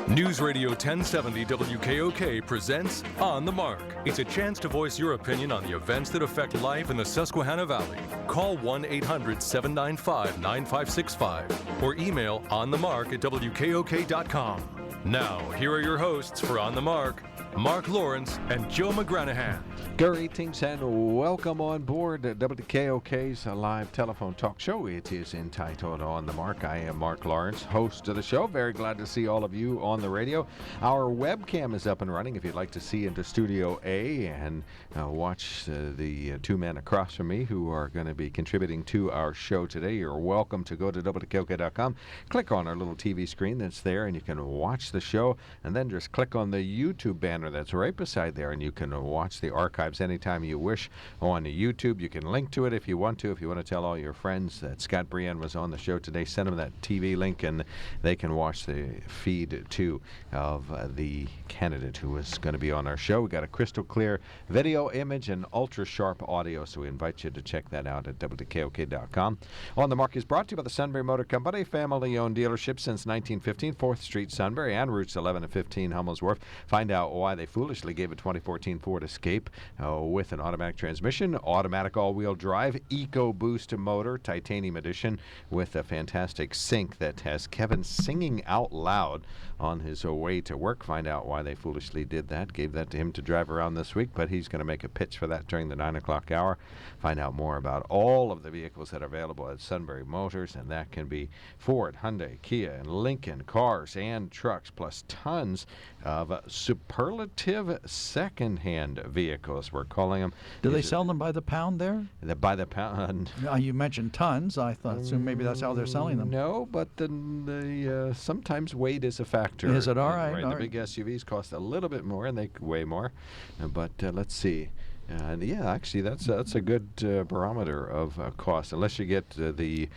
News Radio 1070 WKOK presents On the Mark. It's a chance to voice your opinion on the events that affect life in the Susquehanna Valley. Call 1-800-795-9565 or email onthemark@wkok.com. Now, here are your hosts for On the Mark, Mark Lawrence and Joe McGranaghan. Greetings and welcome on board WKOK's live telephone talk show. It is entitled On the Mark. I am Mark Lawrence, host of the show. Very glad to see all of you on the radio. Our webcam is up and running if you'd like to see into Studio A and watch the two men across from me who are going to be contributing to our show today. You're welcome to go to WKOK.com, click on our little TV screen that's there, and you can watch the show, and then just click on the YouTube banner that's right beside there, and you can watch the archives anytime you wish on YouTube. You can link to it if you want to. If you want to tell all your friends that Scott Brion was on the show today, send them that TV link, and they can watch the feed, too, of the candidate who is going to be on our show. We got a crystal clear video, image, and ultra-sharp audio, so we invite you to check that out at WKOK.com. On the Mark is brought to you by the Sunbury Motor Company, family-owned dealership since 1915, 4th Street, Sunbury, and routes 11 and 15, Hummel's Wharf. Find out why they foolishly gave a 2014 Ford Escape with an automatic transmission, automatic all-wheel drive, EcoBoost motor, titanium edition, with a fantastic sync that has Kevin singing out loud on his way to work. Find out why they foolishly did that. Gave that to him to drive around this week, but he's going to make a pitch for that during the 9 o'clock hour. Find out more about all of the vehicles that are available at Sunbury Motors, and that can be Ford, Hyundai, Kia, and Lincoln cars and trucks, plus tons of superlative second-hand vehicles, we're calling them. Do they sell them by the pound there? By the pound. You mentioned tons. I thought so maybe that's how they're selling them. No, but the sometimes weight is a factor. Is it? All right. The big SUVs cost a little bit more, and they weigh more. But let's see. And yeah, actually, that's a good barometer of cost. Unless you get the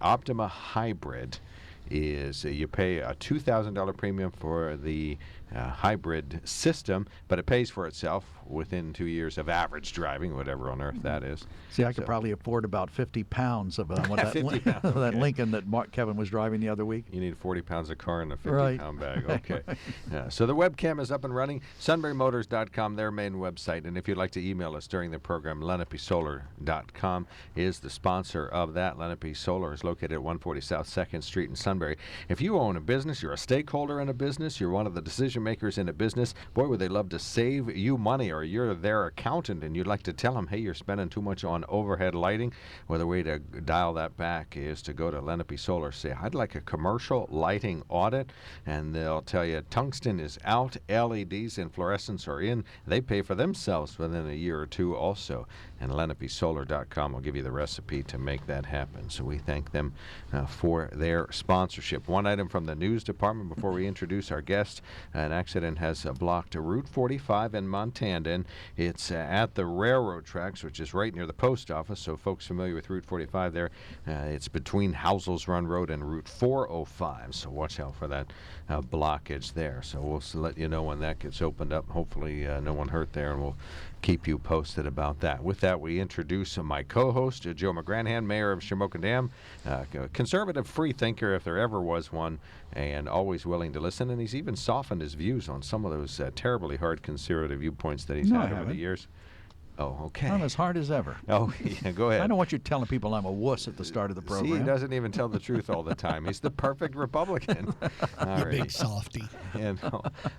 Optima Hybrid, is you pay a $2,000 premium for the hybrid system, but it pays for itself within 2 years of average driving, whatever on earth that is. See, I could probably afford about 50 pounds of that, 50 pounds, that okay. Lincoln that Kevin was driving the other week. You need 40 pounds of car in a 50-pound bag. Okay. Yeah, so the webcam is up and running. SunburyMotors.com, their main website. And if you'd like to email us during the program, LenapeSolar.com is the sponsor of that. Lenape Solar is located at 140 South 2nd Street in Sunbury. If you own a business, you're a stakeholder in a business, you're one of the decision makers in a business, boy, would they love to save you money, or you're their accountant and you'd like to tell them, hey, you're spending too much on overhead lighting. Well, the way to dial that back is to go to Lenape Solar, say, I'd like a commercial lighting audit, and they'll tell you tungsten is out, LEDs and fluorescents are in. They pay for themselves within a year or two also, and LenapeSolar.com will give you the recipe to make that happen. So we thank them for their sponsorship. One item from the news department before we introduce our guest. An accident has blocked Route 45 in Montana. It's at the railroad tracks, which is right near the post office, so folks familiar with Route 45 there, it's between Housels Run Road and Route 405, so watch out for that blockage there. So we'll let you know when that gets opened up. Hopefully no one hurt there, and we'll keep you posted about that. With that, we introduce my co-host, Joe McGranaghan, mayor of Shamokin Dam, conservative free thinker if there ever was one, and always willing to listen. And he's even softened his views on some of those terribly hard conservative viewpoints that he's had over the years. Oh, okay. I'm as hard as ever. Oh, yeah, go ahead. I don't want you telling people I'm a wuss at the start of the program. See, he doesn't even tell the truth all the time. He's the perfect Republican. You big softy. And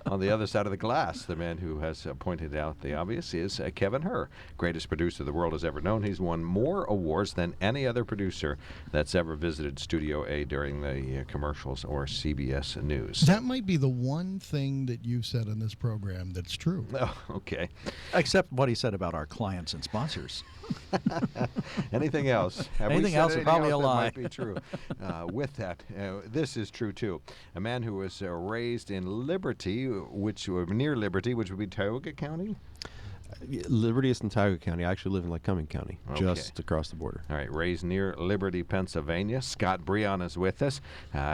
on the other side of the glass, the man who has pointed out the obvious is Kevin Herr, greatest producer the world has ever known. He's won more awards than any other producer that's ever visited Studio A during the commercials or CBS News. That might be the one thing that you've said in this program that's true. Oh, okay. Except what he said about our clients and sponsors. Anything else? Anything else is probably a lie. That might be true. With that, this is true too. A man who was raised in Liberty, near Liberty, which would be Tioga County. Liberty is in Tioga County. I actually live in Lycoming County, just across the border. All right, raised near Liberty, Pennsylvania. Scott Brion is with us.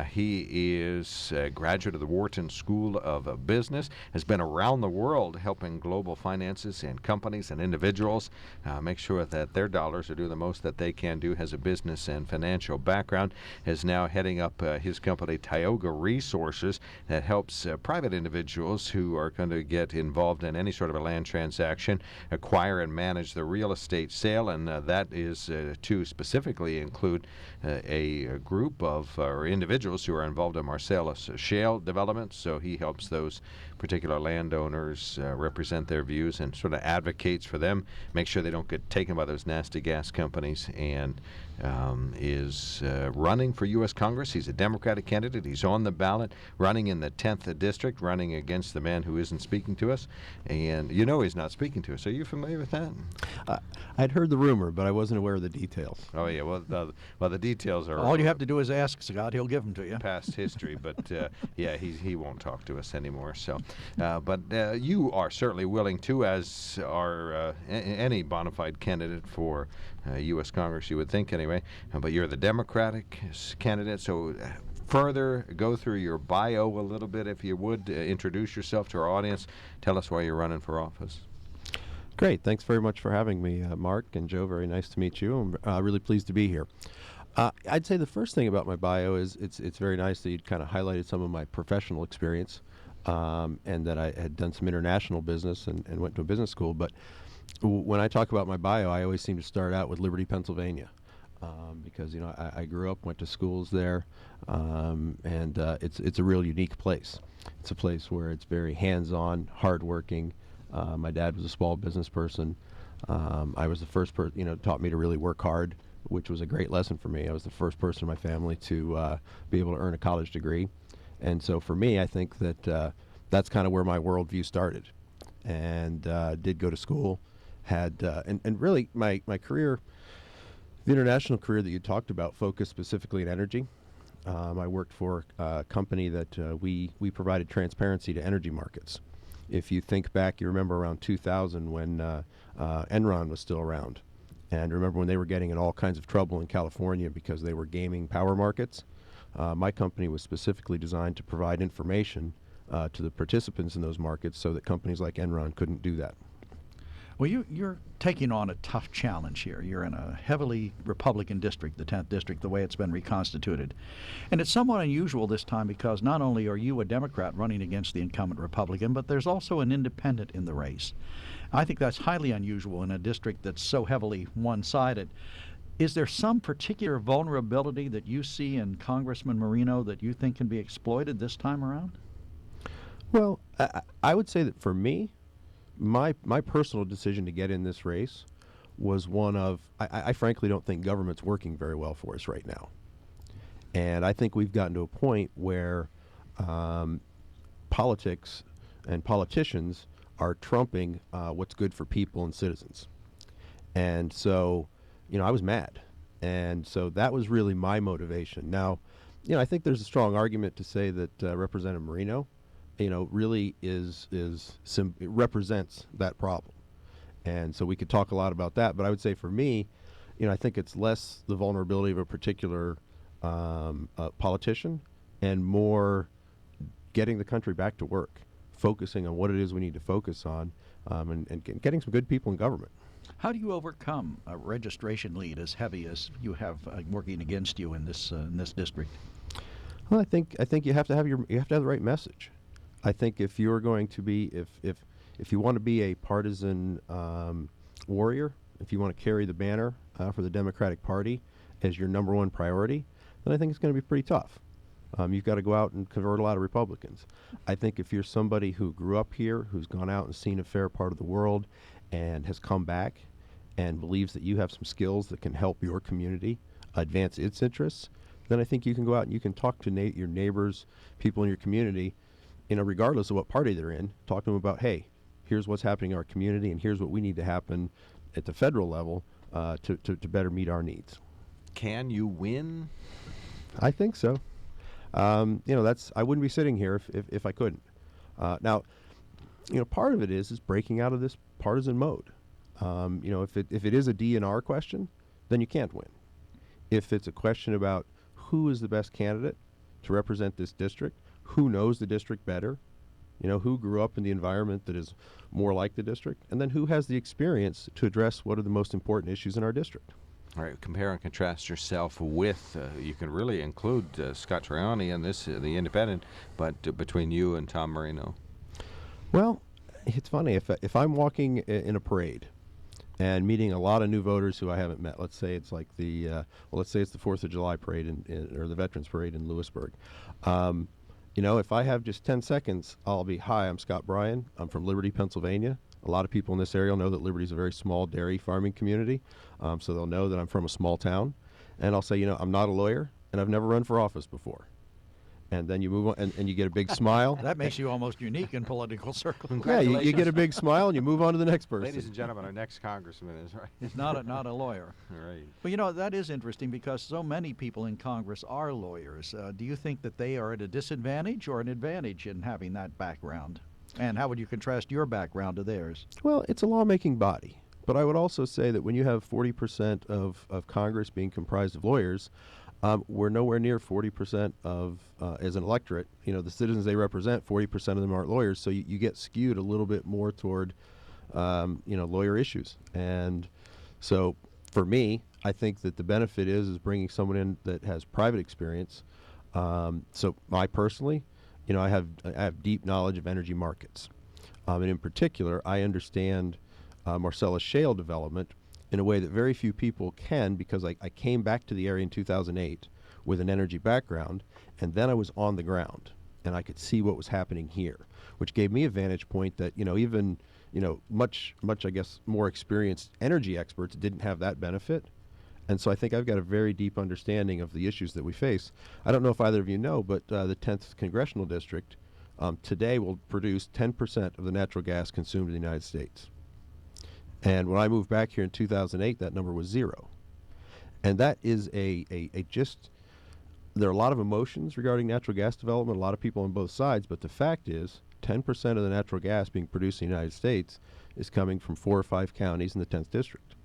He is a graduate of the Wharton School of Business, has been around the world helping global finances and companies and individuals make sure that their dollars are doing the most that they can do, has a business and financial background, is now heading up his company, Tioga Resources, that helps private individuals who are going to get involved in any sort of a land transaction acquire and manage the real estate sale, and that is to specifically include a group of individuals who are involved in Marcellus Shale development. So he helps those particular landowners represent their views and sort of advocates for them, make sure they don't get taken by those nasty gas companies, and is running for U.S. Congress. He's a Democratic candidate. He's on the ballot, running in the 10th district, running against the man who isn't speaking to us. And you know he's not speaking to us. Are you familiar with that? I'd heard the rumor, but I wasn't aware of the details. Oh, yeah. Well, the details are... All you have to do is ask Scott. He'll give them to you. Past history. But, yeah, he won't talk to us anymore. So, but you are certainly willing to, as are any bona fide candidate for U.S. Congress, you would think anyway. But you're the Democratic candidate, so further go through your bio a little bit, if you would. Introduce yourself to our audience. Tell us why you're running for office. Great. Thanks very much for having me, Mark and Joe. Very nice to meet you. I'm really pleased to be here. I'd say the first thing about my bio is it's very nice that you kind of highlighted some of my professional experience, and that I had done some international business and went to a business school. But when I talk about my bio, I always seem to start out with Liberty, Pennsylvania, because I grew up, went to schools there, and it's a real unique place. It's a place where it's very hands-on, hardworking. My dad was a small business person. I was the first person, taught me to really work hard, which was a great lesson for me. I was the first person in my family to be able to earn a college degree. And so for me, I think that that's kind of where my worldview started. And did go to school, had, and really my career, the international career that you talked about, focused specifically in energy. I worked for a company that we provided transparency to energy markets. If you think back, you remember around 2000 when Enron was still around. And remember when they were getting in all kinds of trouble in California because they were gaming power markets? My company was specifically designed to provide information to the participants in those markets so that companies like Enron couldn't do that. Well, you're taking on a tough challenge here. You're in a heavily Republican district, the 10th district, the way it's been reconstituted. And it's somewhat unusual this time because not only are you a Democrat running against the incumbent Republican, but there's also an independent in the race. I think that's highly unusual in a district that's so heavily one-sided. Is there some particular vulnerability that you see in Congressman Marino that you think can be exploited this time around? Well, I would say that for me, my personal decision to get in this race was one of, I frankly don't think government's working very well for us right now. And I think we've gotten to a point where politics and politicians are trumping what's good for people and citizens. And so, I was mad. And so that was really my motivation. Now, I think there's a strong argument to say that Representative Marino, really represents that problem. And so we could talk a lot about that. But I would say for me, I think it's less the vulnerability of a particular politician and more getting the country back to work, focusing on what it is we need to focus on, and getting some good people in government. How do you overcome a registration lead as heavy as you have working against you in this district? Well, I think you have to have the right message. I think if you're going to be if you want to be a partisan warrior, if you want to carry the banner for the Democratic Party as your number one priority, then I think it's going to be pretty tough. You've got to go out and convert a lot of Republicans. I think if you're somebody who grew up here, who's gone out and seen a fair part of the world, and has come back and believes that you have some skills that can help your community advance its interests, then I think you can go out and you can talk to your neighbors, people in your community, regardless of what party they're in, talk to them about, hey, here's what's happening in our community and here's what we need to happen at the federal level to better meet our needs. Can you win? I think so. I wouldn't be sitting here if I couldn't. Now, part of it is breaking out of this partisan mode. If it is a DNR question, then you can't win. If it's a question about who is the best candidate to represent this district, who knows the district better, who grew up in the environment that is more like the district, and then who has the experience to address what are the most important issues in our district. All right, compare and contrast yourself with, you can really include Scott Triani in this, the independent, but between you and Tom Marino. Well, it's funny, if I'm walking in a parade and meeting a lot of new voters who I haven't met, let's say it's like let's say it's the 4th of July parade or the Veterans Parade in Lewisburg. If I have just 10 seconds, I'll be, hi, I'm Scott Brion. I'm from Liberty, Pennsylvania. A lot of people in this area know that Liberty is a very small dairy farming community, so they'll know that I'm from a small town. And I'll say, I'm not a lawyer, and I've never run for office before. And then you move on, and you get a big smile. That makes you almost unique in political circles. Yeah, you get a big smile, and you move on to the next person. Ladies and gentlemen, our next congressman is right. He's not a lawyer. Right. Well, that is interesting because so many people in Congress are lawyers. Do you think that they are at a disadvantage or an advantage in having that background? And how would you contrast your background to theirs? Well, it's a lawmaking body. But I would also say that when you have 40% of Congress being comprised of lawyers, we're nowhere near 40% of, as an electorate, the citizens they represent, 40% of them aren't lawyers, so you get skewed a little bit more toward, lawyer issues. And so for me, I think that the benefit is bringing someone in that has private experience. So I personally, I have deep knowledge of energy markets. And in particular, I understand Marcellus shale development in a way that very few people can, because I came back to the area in 2008 with an energy background, and then I was on the ground, and I could see what was happening here, which gave me a vantage point that, even, much, I guess, more experienced energy experts didn't have that benefit. And so I think I've got a very deep understanding of the issues that we face. I don't know if either of you know, but the 10th Congressional District today will produce 10% of the natural gas consumed in the United States. And when I moved back here in 2008, that number was 0. And that is there are a lot of emotions regarding natural gas development, a lot of people on both sides, but the fact is 10% of the natural gas being produced in the United States is coming from 4 or 5 counties in the 10th District.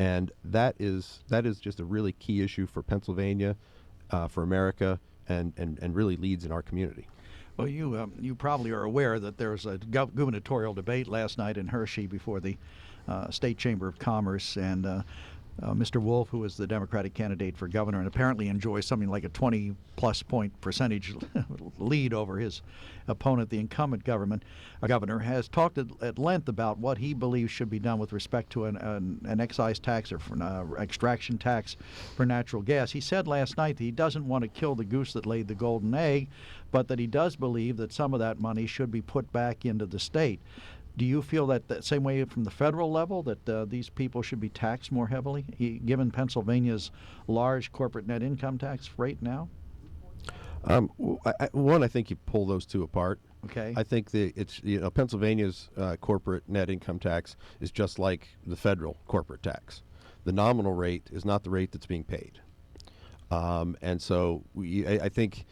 And that is just a really key issue for Pennsylvania, for America, and really leads in our community. Well, you probably are aware that there was a gubernatorial debate last night in Hershey before the State Chamber of Commerce, and Mr. Wolf, who is the Democratic candidate for governor and apparently enjoys something like a 20-plus point percentage lead over his opponent, the incumbent governor, has talked at length about what he believes should be done with respect to an excise tax or an extraction tax for natural gas. He said last night that he doesn't want to kill the goose that laid the golden egg, but that he does believe that some of that money should be put back into the state. Do you feel that same way from the federal level, that these people should be taxed more heavily, given Pennsylvania's large corporate net income tax rate now? I think you pull those two apart. Okay. I think it's Pennsylvania's corporate net income tax is just like the federal corporate tax. The nominal rate is not the rate that's being paid, and so I think.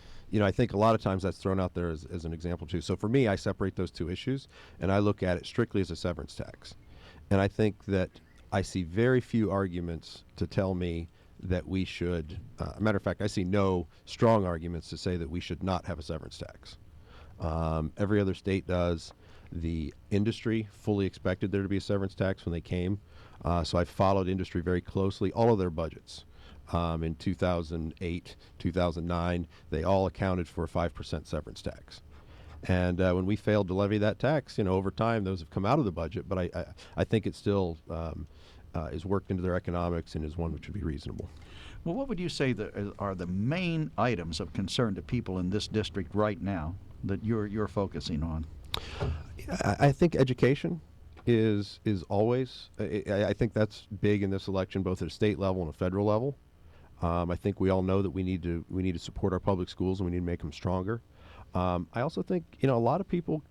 I think a lot of times that's thrown out there as an example too. So for me, I separate those two issues, and I look at it strictly as a severance tax. And I think that I see very few arguments to tell me that we should, matter of fact, I see no strong arguments to say that we should not have a severance tax. Every other state does. The industry fully expected there to be a severance tax when they came. So I followed industry very closely, all of their budgets. In 2008, 2009, they all accounted for a 5% severance tax. And when we failed to levy that tax, over time, those have come out of the budget. But I think it still is worked into their economics and is one which would be reasonable. Well, what would you say are the main items of concern to people in this district right now that you're focusing on? I think education is always. I think that's big in this election, both at a state level and a federal level. I think we all know that we need to support our public schools and we need to make them stronger. I also think a lot of people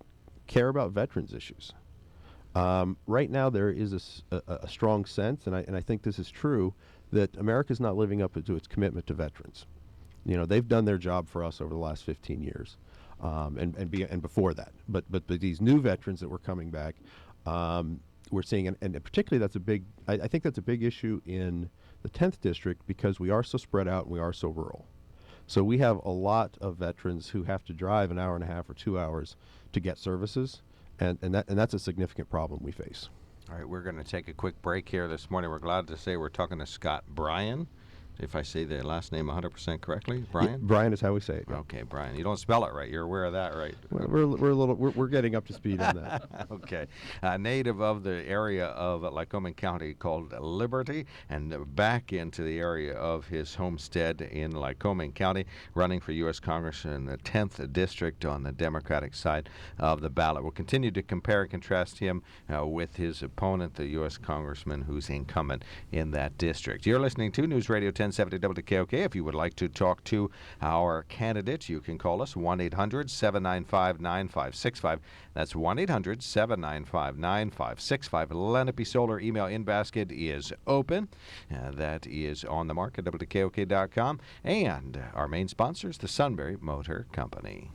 care about veterans issues. Right now there is a strong sense, and I think this is true, that America's not living up to its commitment to veterans. They've done their job for us over the last 15 years, and before that. But these new veterans that were coming back, we're seeing, and particularly that's a big, I think that's a big issue in the 10th district because we are so spread out and we are so rural. So we have a lot of veterans who have to drive an hour and a half or 2 hours to get services, and that's a significant problem we face. All right, we're going to take a quick break here this morning. We're glad to say we're talking to Scott Brion. If I say the last name 100% correctly, Brion? Yeah, Brion is how we say it. Yeah. Okay, Brion. You don't spell it right. You're aware of that, right? We're getting up to speed on that. Okay. Native of the area of Lycoming County called Liberty, and back into the area of his homestead in Lycoming County, running for U.S. Congress in the 10th District on the Democratic side of the ballot. We'll continue to compare and contrast him with his opponent, the U.S. Congressman who's incumbent in that district. You're listening to Newsradio 1070 WKOK. If you would like to talk to our candidate, you can call us 1-800-795-9565. That's 1-800-795-9565. Lenape Solar email in basket is open. That is on the mark at WKOK.com. And our main sponsor is the Sunbury Motor Company.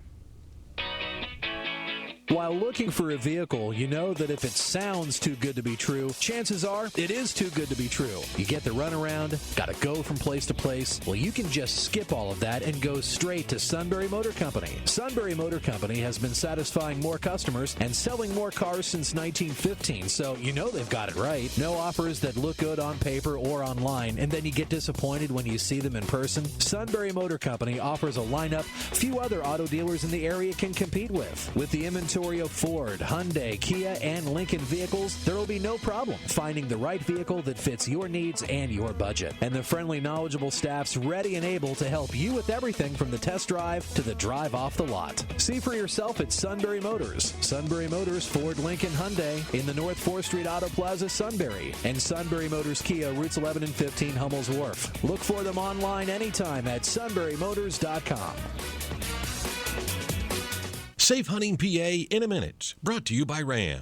While looking for a vehicle, you know that if it sounds too good to be true, chances are it is too good to be true. You get the runaround, gotta go from place to place. Well, you can just skip all of that and go straight to Sunbury Motor Company. Sunbury Motor Company has been satisfying more customers and selling more cars since 1915, so you know they've got it right. No offers that look good on paper or online, and then you get disappointed when you see them in person. Sunbury Motor Company offers a lineup few other auto dealers in the area can compete with. With the inventory of Ford, Hyundai, Kia, and Lincoln vehicles, there will be no problem finding the right vehicle that fits your needs and your budget. And the friendly, knowledgeable staff's ready and able to help you with everything from the test drive to the drive off the lot. See for yourself at Sunbury Motors. Sunbury Motors, Ford, Lincoln, Hyundai in the North 4th Street Auto Plaza, Sunbury. And Sunbury Motors Kia, routes 11 and 15, Hummel's Wharf. Look for them online anytime at sunburymotors.com. Safe Hunting PA in a minute. Brought to you by Ram.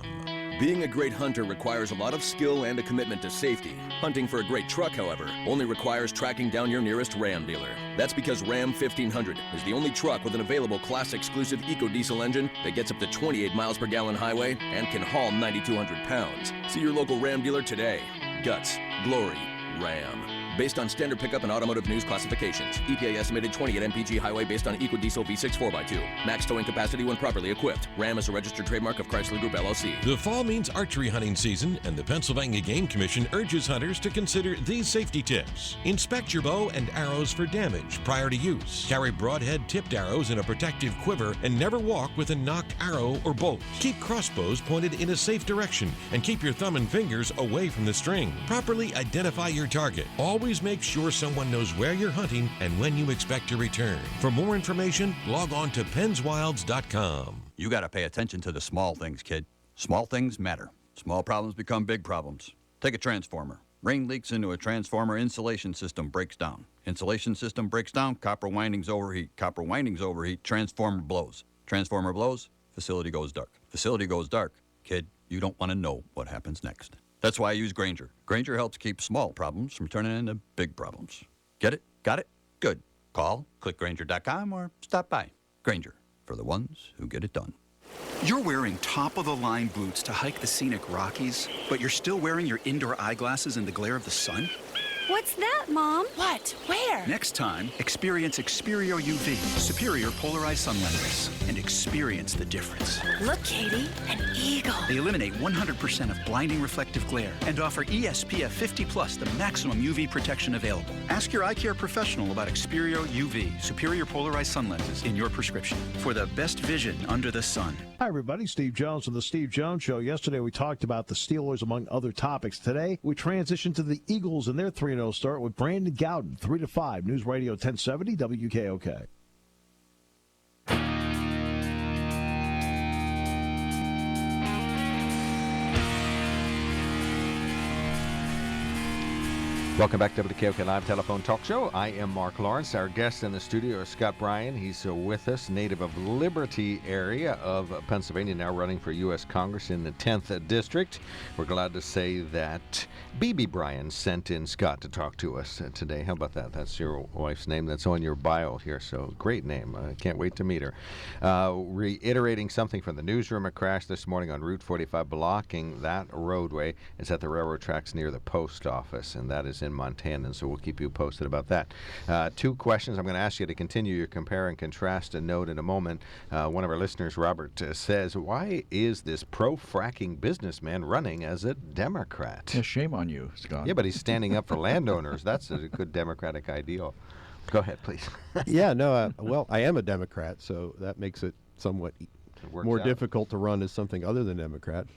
Being a great hunter requires a lot of skill and a commitment to safety. Hunting for a great truck, however, only requires tracking down your nearest Ram dealer. That's because Ram 1500 is the only truck with an available class-exclusive eco-diesel engine that gets up to 28 miles per gallon highway and can haul 9,200 pounds. See your local Ram dealer today. Guts, glory, Ram. Based on standard pickup and automotive news classifications. EPA estimated 28 mpg highway based on EcoDiesel V6 4x2. Max towing capacity when properly equipped. Ram is a registered trademark of Chrysler Group LLC. The fall means archery hunting season, and the Pennsylvania Game Commission urges hunters to consider these safety tips. Inspect your bow and arrows for damage prior to use. Carry broadhead tipped arrows in a protective quiver and never walk with a nocked arrow or bolt. Keep crossbows pointed in a safe direction and keep your thumb and fingers away from the string. Properly identify your target. Always make sure someone knows where you're hunting and when you expect to return. For more information, log on to PennsWilds.com. You got to pay attention to the small things, kid. Small things matter. Small problems become big problems. Take a transformer. Rain leaks into a transformer, insulation system breaks down. Insulation system breaks down, copper windings overheat. Copper windings overheat, transformer blows. Transformer blows, facility goes dark. Facility goes dark. Kid, you don't want to know what happens next. That's why I use Grainger. Grainger helps keep small problems from turning into big problems. Get it? Got it? Good. Call, click Grainger.com, or stop by. Grainger, for the ones who get it done. You're wearing top-of-the-line boots to hike the scenic Rockies, but you're still wearing your indoor eyeglasses in the glare of the sun? What's that, Mom? What? Where? Next time, experience Experio UV, superior polarized sun lenses, and experience the difference. Look, Katie, an eagle. They eliminate 100% of blinding reflective glare and offer ESPF 50+, the maximum UV protection available. Ask your eye care professional about Experio UV, superior polarized sun lenses in your prescription for the best vision under the sun. Hi, everybody. Steve Jones of The Steve Jones Show. Yesterday, we talked about the Steelers, among other topics. Today, we transition to the Eagles and their 3-0 start with Brandon Gowden, 3-5, News Radio 1070 WKOK. Welcome back to WKOK Live Telephone Talk Show. I am Mark Lawrence. Our guest in the studio is Scott Brion. He's with us, native of Liberty area of Pennsylvania, now running for U.S. Congress in the 10th District. We're glad to say that BB Brion sent in Scott to talk to us today. How about that? That's your wife's name. That's on your bio here, so great name. I can't wait to meet her. Reiterating something from the newsroom, a crash this morning on Route 45 blocking that roadway. It's at the railroad tracks near the post office, and that is in Montana, so we'll keep you posted about that. Two questions. I'm going to ask you to continue your compare and contrast a note in a moment. One of our listeners, Robert, says, why is this pro-fracking businessman running as a Democrat? Yeah, shame on you, Scott. Yeah, but he's standing up for landowners. That's a good Democratic ideal. Go ahead, please. Yeah, no, well, I am a Democrat, so that makes it somewhat more difficult to run as something other than Democrat.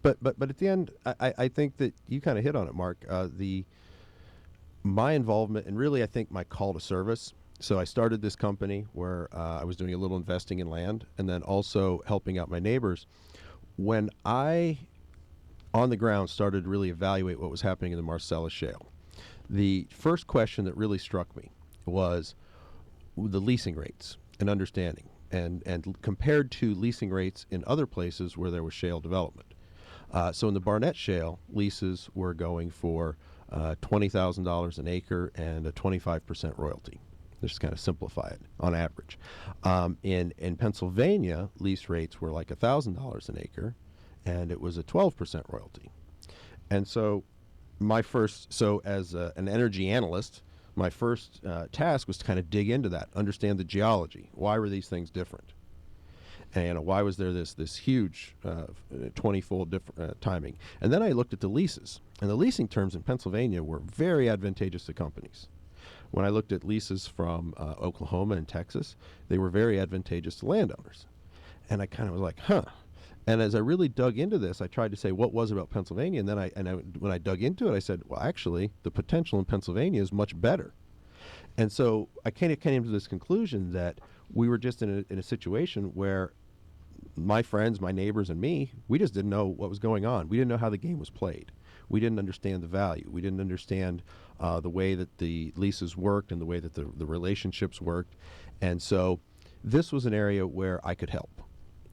But at the end, I think that you kind of hit on it, Mark. My involvement, and really I think my call to service. So I started this company where I was doing a little investing in land and then also helping out my neighbors. When I, on the ground, started to really evaluate what was happening in the Marcellus Shale, the first question that really struck me was the leasing rates and understanding, and compared to leasing rates in other places where there was shale development. So in the Barnett Shale, leases were going for $20,000 an acre and a 25% royalty. Just kind of simplify it on average. In Pennsylvania, lease rates were like $1,000 an acre, and it was a 12% royalty. And so as an energy analyst, my first task was to kind of dig into that, understand the geology. Why were these things different? And why was there this huge 20-fold different timing? And then I looked at the leases. And the leasing terms in Pennsylvania were very advantageous to companies. When I looked at leases from Oklahoma and Texas, they were very advantageous to landowners. And I kind of was like, huh. And as I really dug into this, I tried to say what was it about Pennsylvania. And then when I dug into it, I said, well, actually, the potential in Pennsylvania is much better. And so I kind of came to this conclusion that we were just in a situation where my friends, my neighbors, and me, we just didn't know what was going on. We didn't know how the game was played. We didn't understand the value. We didn't understand the way that the leases worked and the way that the relationships worked. And so this was an area where I could help.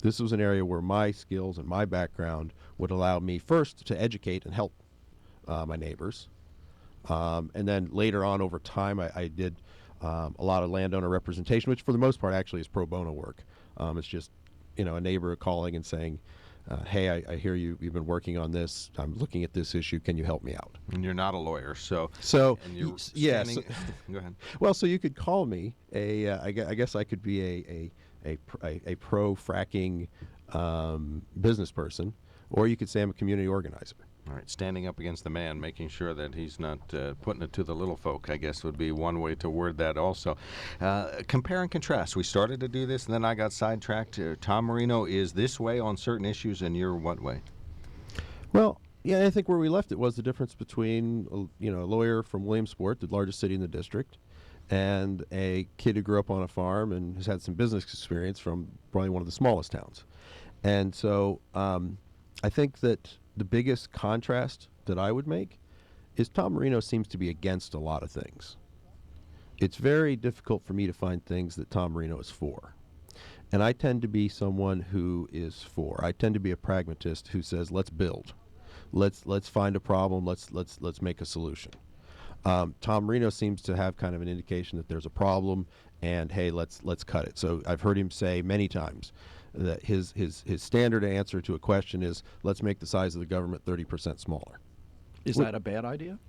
This was an area where my skills and my background would allow me first to educate and help my neighbors. And then later on over time, I did a lot of landowner representation, which for the most part actually is pro bono work. It's just, a neighbor calling and saying, hey, I hear you've been working on this. I'm looking at this issue. Can you help me out? And you're not a lawyer, so and you're yes. Go ahead. Well, so you could call me I guess I could be a pro fracking business person, or you could say I'm a community organizer. All right, standing up against the man, making sure that he's not putting it to the little folk, I guess would be one way to word that also. Compare and contrast. We started to do this, and then I got sidetracked. Tom Marino is this way on certain issues, and you're what way? Well, yeah, I think where we left it was the difference between, a lawyer from Williamsport, the largest city in the district, and a kid who grew up on a farm and has had some business experience from probably one of the smallest towns. And so I think that the biggest contrast that I would make is Tom Marino seems to be against a lot of things. It's very difficult for me to find things that Tom Marino is for. And I tend to be someone who is for. I tend to be a pragmatist who says, let's build. Let's find a problem. Let's make a solution. Tom Marino seems to have kind of an indication that there's a problem and, hey, let's cut it. So I've heard him say many times that his standard answer to a question is, let's make the size of the government 30% smaller. Is that a bad idea?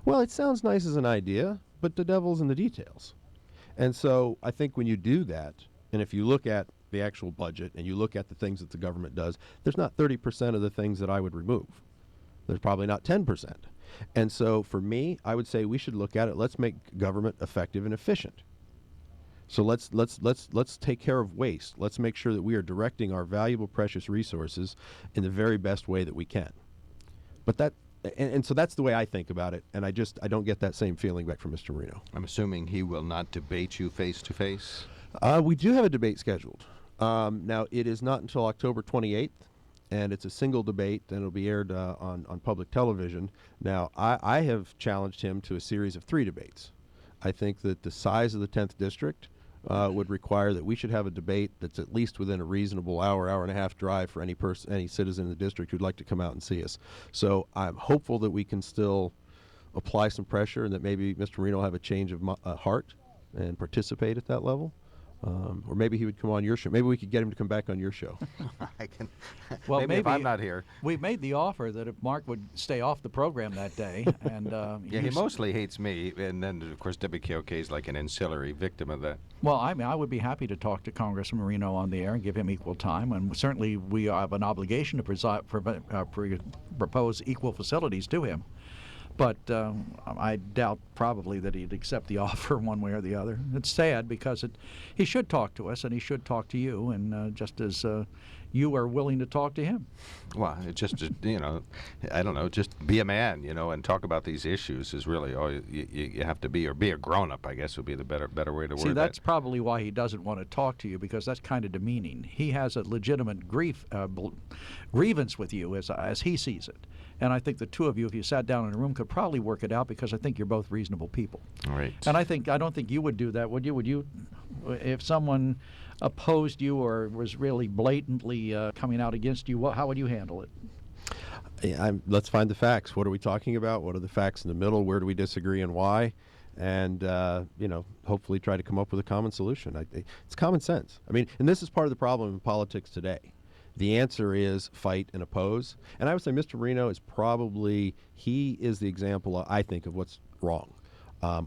Well, it sounds nice as an idea, but the devil's in the details. And so I think when you do that, and if you look at the actual budget and you look at the things that the government does, there's not 30% of the things that I would remove. There's probably not 10%. And so for me, I would say we should look at it. Let's make government effective and efficient. So let's take care of waste. Let's make sure that we are directing our valuable, precious resources in the very best way that we can. But and so that's the way I think about it, and I don't get that same feeling back from Mr. Marino. I'm assuming he will not debate you face to face. We do have a debate scheduled. Now it is not until October 28th, and it's a single debate, and it'll be aired on public television. Now, I have challenged him to a series of 3 debates. I think that the size of the 10th District would require that we should have a debate that's at least within a reasonable hour and a half drive for any citizen in the district who'd like to come out and see us. So I'm hopeful that we can still apply some pressure and that maybe Mr. Marino will have a change of heart and participate at that level. Or maybe he would come on your show. Maybe we could get him to come back on your show. I can. Well, maybe if I'm not here. We've made the offer that if Mark would stay off the program that day, and yeah, he mostly hates me, and then of course WKOK is like an ancillary victim of that. Well, I mean, I would be happy to talk to Congressman Marino on the air and give him equal time, and certainly we have an obligation to propose equal facilities to him. But I doubt probably that he'd accept the offer one way or the other. It's sad because he should talk to us and he should talk to you, and just as you are willing to talk to him. Well, it's just, you know, I don't know, just be a man, you know, and talk about these issues is really all you have to be, or be a grown-up, I guess would be the better way to word that. See, that's probably why he doesn't want to talk to you, because that's kind of demeaning. He has a legitimate grievance with you as he sees it. And I think the two of you, if you sat down in a room, could probably work it out, because I think you're both reasonable people. Right. And I don't think you would do that, would you? Would you, if someone opposed you or was really blatantly coming out against you, how would you handle it? Yeah, let's find the facts. What are we talking about? What are the facts in the middle? Where do we disagree and why? And, you know, hopefully try to come up with a common solution. It's common sense. I mean, and this is part of the problem in politics today. The answer is fight and oppose. And I would say Mr. Marino is he is the example, I think, of what's wrong.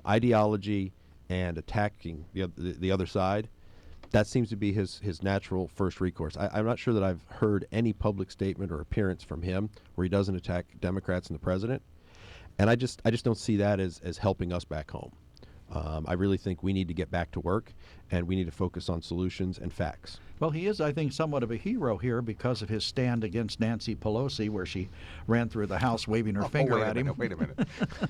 Ideology and attacking the other side, that seems to be his natural first recourse. I'm not sure that I've heard any public statement or appearance from him where he doesn't attack Democrats and the president. And I just don't see that as helping us back home. I really think we need to get back to work, and we need to focus on solutions and facts. Well, he is, I think, somewhat of a hero here because of his stand against Nancy Pelosi, where she ran through the House waving her finger at him. Wait a minute.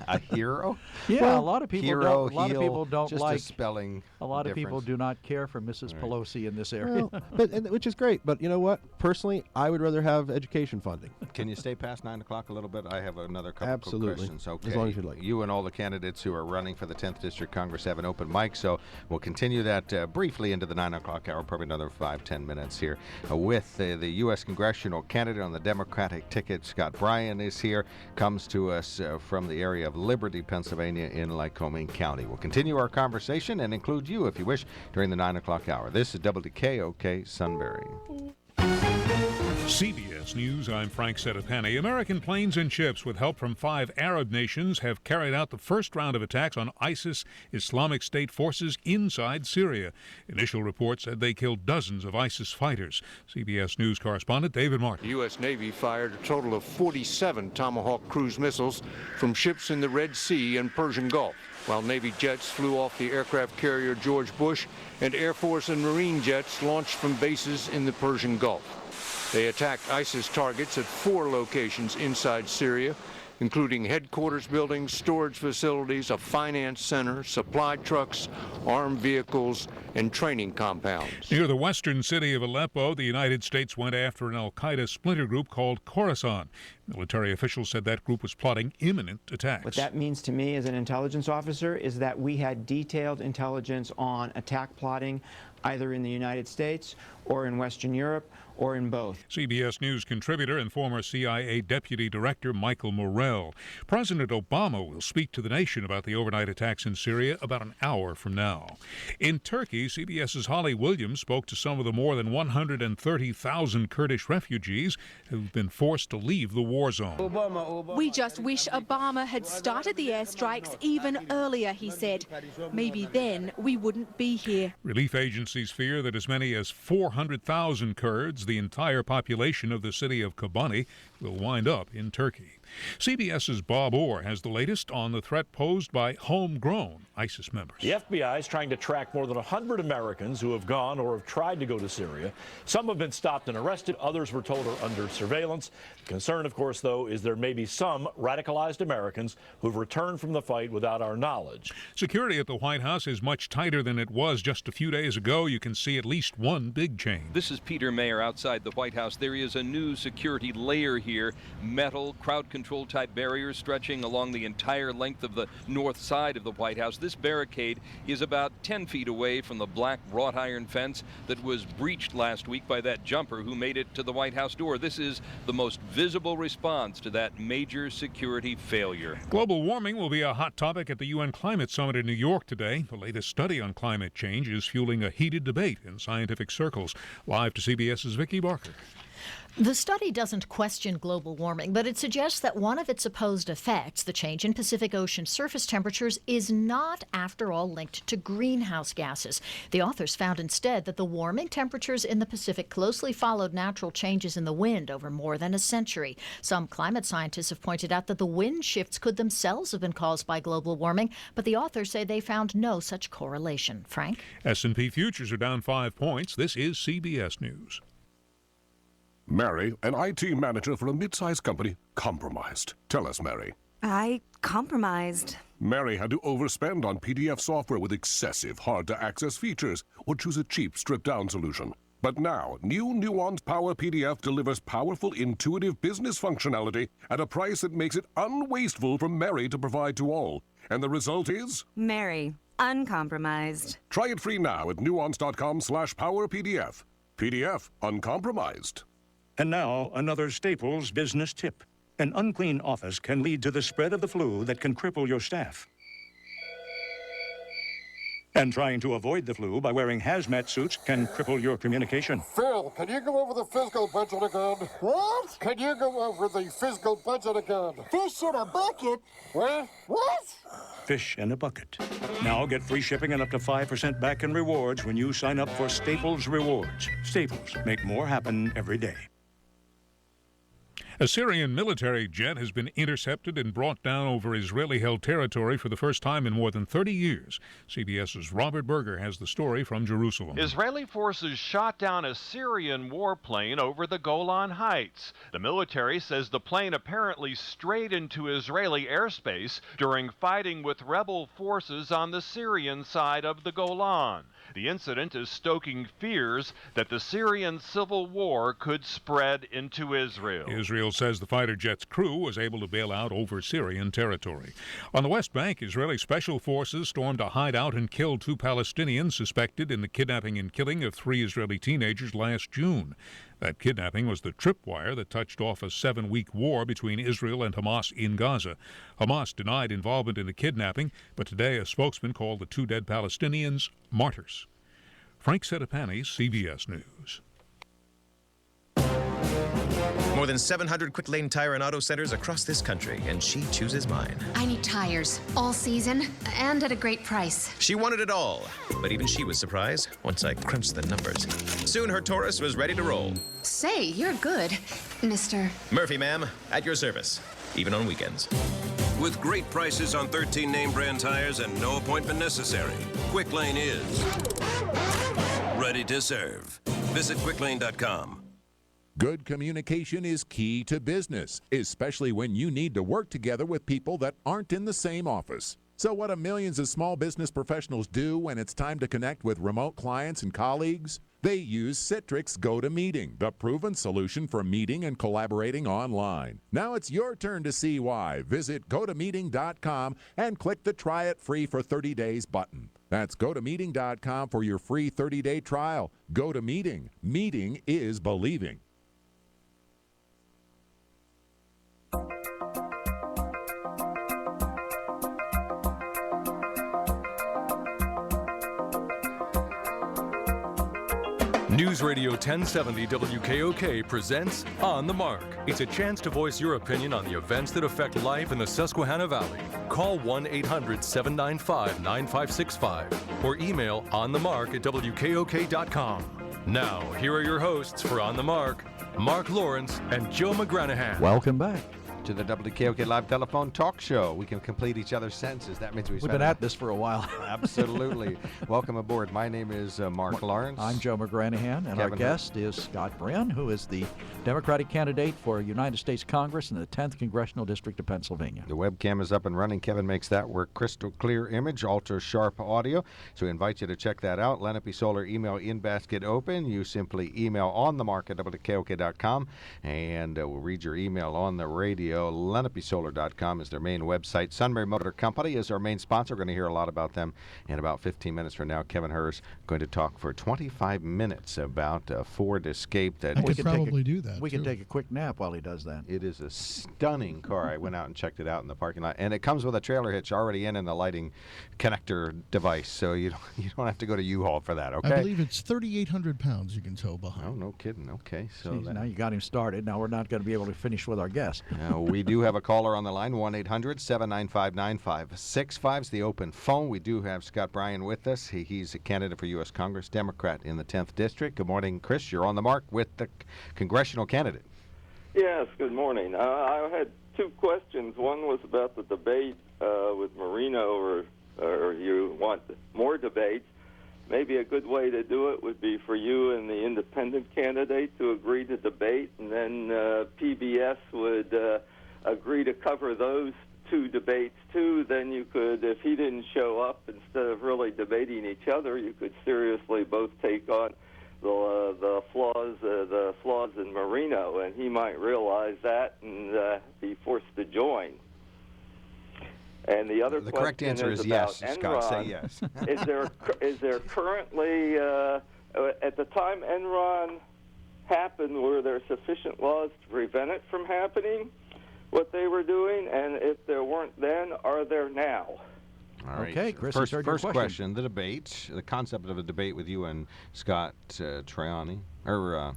A hero? Yeah, well, a lot of people hero, don't. A lot of people don't just like. A spelling. A lot difference. of people do not care for Mrs. Pelosi in this area. Well, which is great. But you know what? Personally, I would rather have education funding. Can you stay past 9 o'clock a little bit? I have another couple of questions. Okay. As long as you'd like. You and all the candidates who are running for the 10th District Congress have an open mic, so we'll continue that briefly into the 9 o'clock hour, probably another 5-10 minutes here. With the U.S. Congressional candidate on the Democratic ticket, Scott Brion, is here, comes to us from the area of Liberty, Pennsylvania, in Lycoming County. We'll continue our conversation and include you, if you wish, during the 9 o'clock hour. This is WKOK Sunbury. CBS News, I'm Frank Sedapani. American planes and ships with help from 5 Arab nations have carried out the first round of attacks on ISIS Islamic State forces inside Syria. Initial reports said they killed dozens of ISIS fighters. CBS News correspondent David Martin. The U.S. Navy fired a total of 47 Tomahawk cruise missiles from ships in the Red Sea and Persian Gulf, while Navy jets flew off the aircraft carrier George Bush, and Air Force and Marine jets launched from bases in the Persian Gulf. They attacked ISIS targets at 4 locations inside Syria, including headquarters buildings, storage facilities, a finance center, supply trucks, armed vehicles, and training compounds. Near the western city of Aleppo, the United States went after an al-Qaeda splinter group called Khorasan. Military officials said that group was plotting imminent attacks. What that means to me as an intelligence officer is that we had detailed intelligence on attack plotting either in the United States or in Western Europe or in both. CBS News contributor and former CIA Deputy Director Michael Morrell. President Obama will speak to the nation about the overnight attacks in Syria about an hour from now. In Turkey, CBS's Holly Williams spoke to some of the more than 130,000 Kurdish refugees who've been forced to leave the war zone. We just wish Obama had started the airstrikes even earlier, he said. Maybe then we wouldn't be here. Relief agencies fear that as many as 400,000 Kurds, the entire population of the city of Kobani, will wind up in Turkey. CBS's Bob Orr has the latest on the threat posed by homegrown ISIS members. The FBI is trying to track more than 100 Americans who have gone or have tried to go to Syria. Some have been stopped and arrested. Others, we're told, are under surveillance. The concern, of course, though, is there may be some radicalized Americans who've returned from the fight without our knowledge. Security at the White House is much tighter than it was just a few days ago. You can see at least one big change. This is Peter Mayer outside the White House. There is a new security layer here. Metal, crowd control type barriers stretching along the entire length of the north side of the White House. This barricade is about 10 feet away from the black wrought iron fence that was breached last week by that jumper who made it to the White House door. This is the most visible response to that major security failure. Global warming will be a hot topic at the UN Climate Summit in New York today. The latest study on climate change is fueling a heated debate in scientific circles. Live to CBS's Vicki Barker. The study doesn't question global warming, but it suggests that one of its supposed effects, the change in Pacific Ocean surface temperatures, is not, after all, linked to greenhouse gases. The authors found instead that the warming temperatures in the Pacific closely followed natural changes in the wind over more than a century. Some climate scientists have pointed out that the wind shifts could themselves have been caused by global warming, but the authors say they found no such correlation. Frank? S&P futures are down 5 points. This is CBS News. Mary, an IT manager for a mid-sized company, compromised. Tell us, Mary. I compromised. Mary had to overspend on PDF software with excessive, hard-to-access features, or choose a cheap, stripped-down solution. But now, new Nuance Power PDF delivers powerful, intuitive business functionality at a price that makes it unwasteful for Mary to provide to all. And the result is? Mary, uncompromised. Try it free now at nuance.com/powerpdf. PDF, uncompromised. And now, another Staples business tip. An unclean office can lead to the spread of the flu that can cripple your staff. And trying to avoid the flu by wearing hazmat suits can cripple your communication. Phil, can you go over the physical budget again? What? Can you go over the physical budget again? Fish in a bucket? What? What? Fish in a bucket. Now get free shipping and up to 5% back in rewards when you sign up for Staples Rewards. Staples, make more happen every day. A Syrian military jet has been intercepted and brought down over Israeli-held territory for the first time in more than 30 years. CBS's Robert Berger has the story from Jerusalem. Israeli forces shot down a Syrian warplane over the Golan Heights. The military says the plane apparently strayed into Israeli airspace during fighting with rebel forces on the Syrian side of the Golan. The incident is stoking fears that the Syrian civil war could spread into Israel. Israel says the fighter jet's crew was able to bail out over Syrian territory. On the West Bank, Israeli special forces stormed a hideout and killed 2 Palestinians suspected in the kidnapping and killing of 3 Israeli teenagers last June. That kidnapping was the tripwire that touched off a 7-week war between Israel and Hamas in Gaza. Hamas denied involvement in the kidnapping, but today a spokesman called the 2 dead Palestinians martyrs. Frank Sedapani, CBS News. More than 700 Quick Lane Tire and Auto Centers across this country, and she chooses mine. I need tires, all season, and at a great price. She wanted it all, but even she was surprised once I crunched the numbers. Soon her Taurus was ready to roll. Say, you're good, Mr. Murphy, ma'am, at your service, even on weekends. With great prices on 13 name brand tires and no appointment necessary, Quick Lane is ready to serve. Visit quicklane.com. Good communication is key to business, especially when you need to work together with people that aren't in the same office. So what do millions of small business professionals do when it's time to connect with remote clients and colleagues? They use Citrix GoToMeeting, the proven solution for meeting and collaborating online. Now it's your turn to see why. Visit GoToMeeting.com and click the Try It Free for 30 days button. That's GoToMeeting.com for your free 30-day trial. GoToMeeting. Meeting is believing. Newsradio 1070 WKOK presents On the Mark. It's a chance to voice your opinion on the events that affect life in the Susquehanna Valley. Call 1-800-795-9565 or email onthemark@wkok.com. Now, here are your hosts for On the Mark, Mark Lawrence and Joe McGranaghan. Welcome back to the WKOK Live Telephone Talk Show. We can complete each other's sentences. That means we've been at this for a while. Absolutely. Welcome aboard. My name is Mark Lawrence. I'm Joe McGranaghan, and our guest is Scott Brion, who is the Democratic candidate for United States Congress in the 10th Congressional District of Pennsylvania. The webcam is up and running. Kevin makes that work. Crystal clear image, ultra sharp audio. So we invite you to check that out. Lenape Solar email in basket open. You simply email on the mark at WKOK.com, and we'll read your email on the radio. LenapeSolar.com is their main website. Sunbury Motor Company is our main sponsor. We're going to hear a lot about them in about 15 minutes from now. Kevin Hurst going to talk for 25 minutes about Ford Escape. I could probably do that. We can take a quick nap while he does that. It is a stunning car. I went out and checked it out in the parking lot, and it comes with a trailer hitch already in the lighting connector device, so you don't have to go to U-Haul for that. Okay. I believe it's 3,800 pounds you can tow behind. Oh, no kidding. Okay, so Jeez, now you got him started. Now we're not going to be able to finish with our guest. We do have a caller on the line. 1-800-795-9565 is the open phone. We do have Scott Brion with us. He's a candidate for U.S. Congress, Democrat in the 10th District. Good morning, Chris. You're on the mark with the congressional candidate. Yes, good morning. I had two questions. One was about the debate with Marino, or you want more debates. Maybe a good way to do it would be for you and the independent candidate to agree to debate, and then PBS would agree to cover those two debates too. Then you could, if he didn't show up, instead of really debating each other, you could seriously both take on the flaws in Marino, and he might realize that and be forced to join. And the other question correct answer is yes. Enron. Scott, say yes. is there currently at the time Enron happened, were there sufficient laws to prevent it from happening, what they were doing? And if there weren't then, are there now? All right. Okay, Chris, first question, the debate, the concept of a debate with you and Scott Triani, or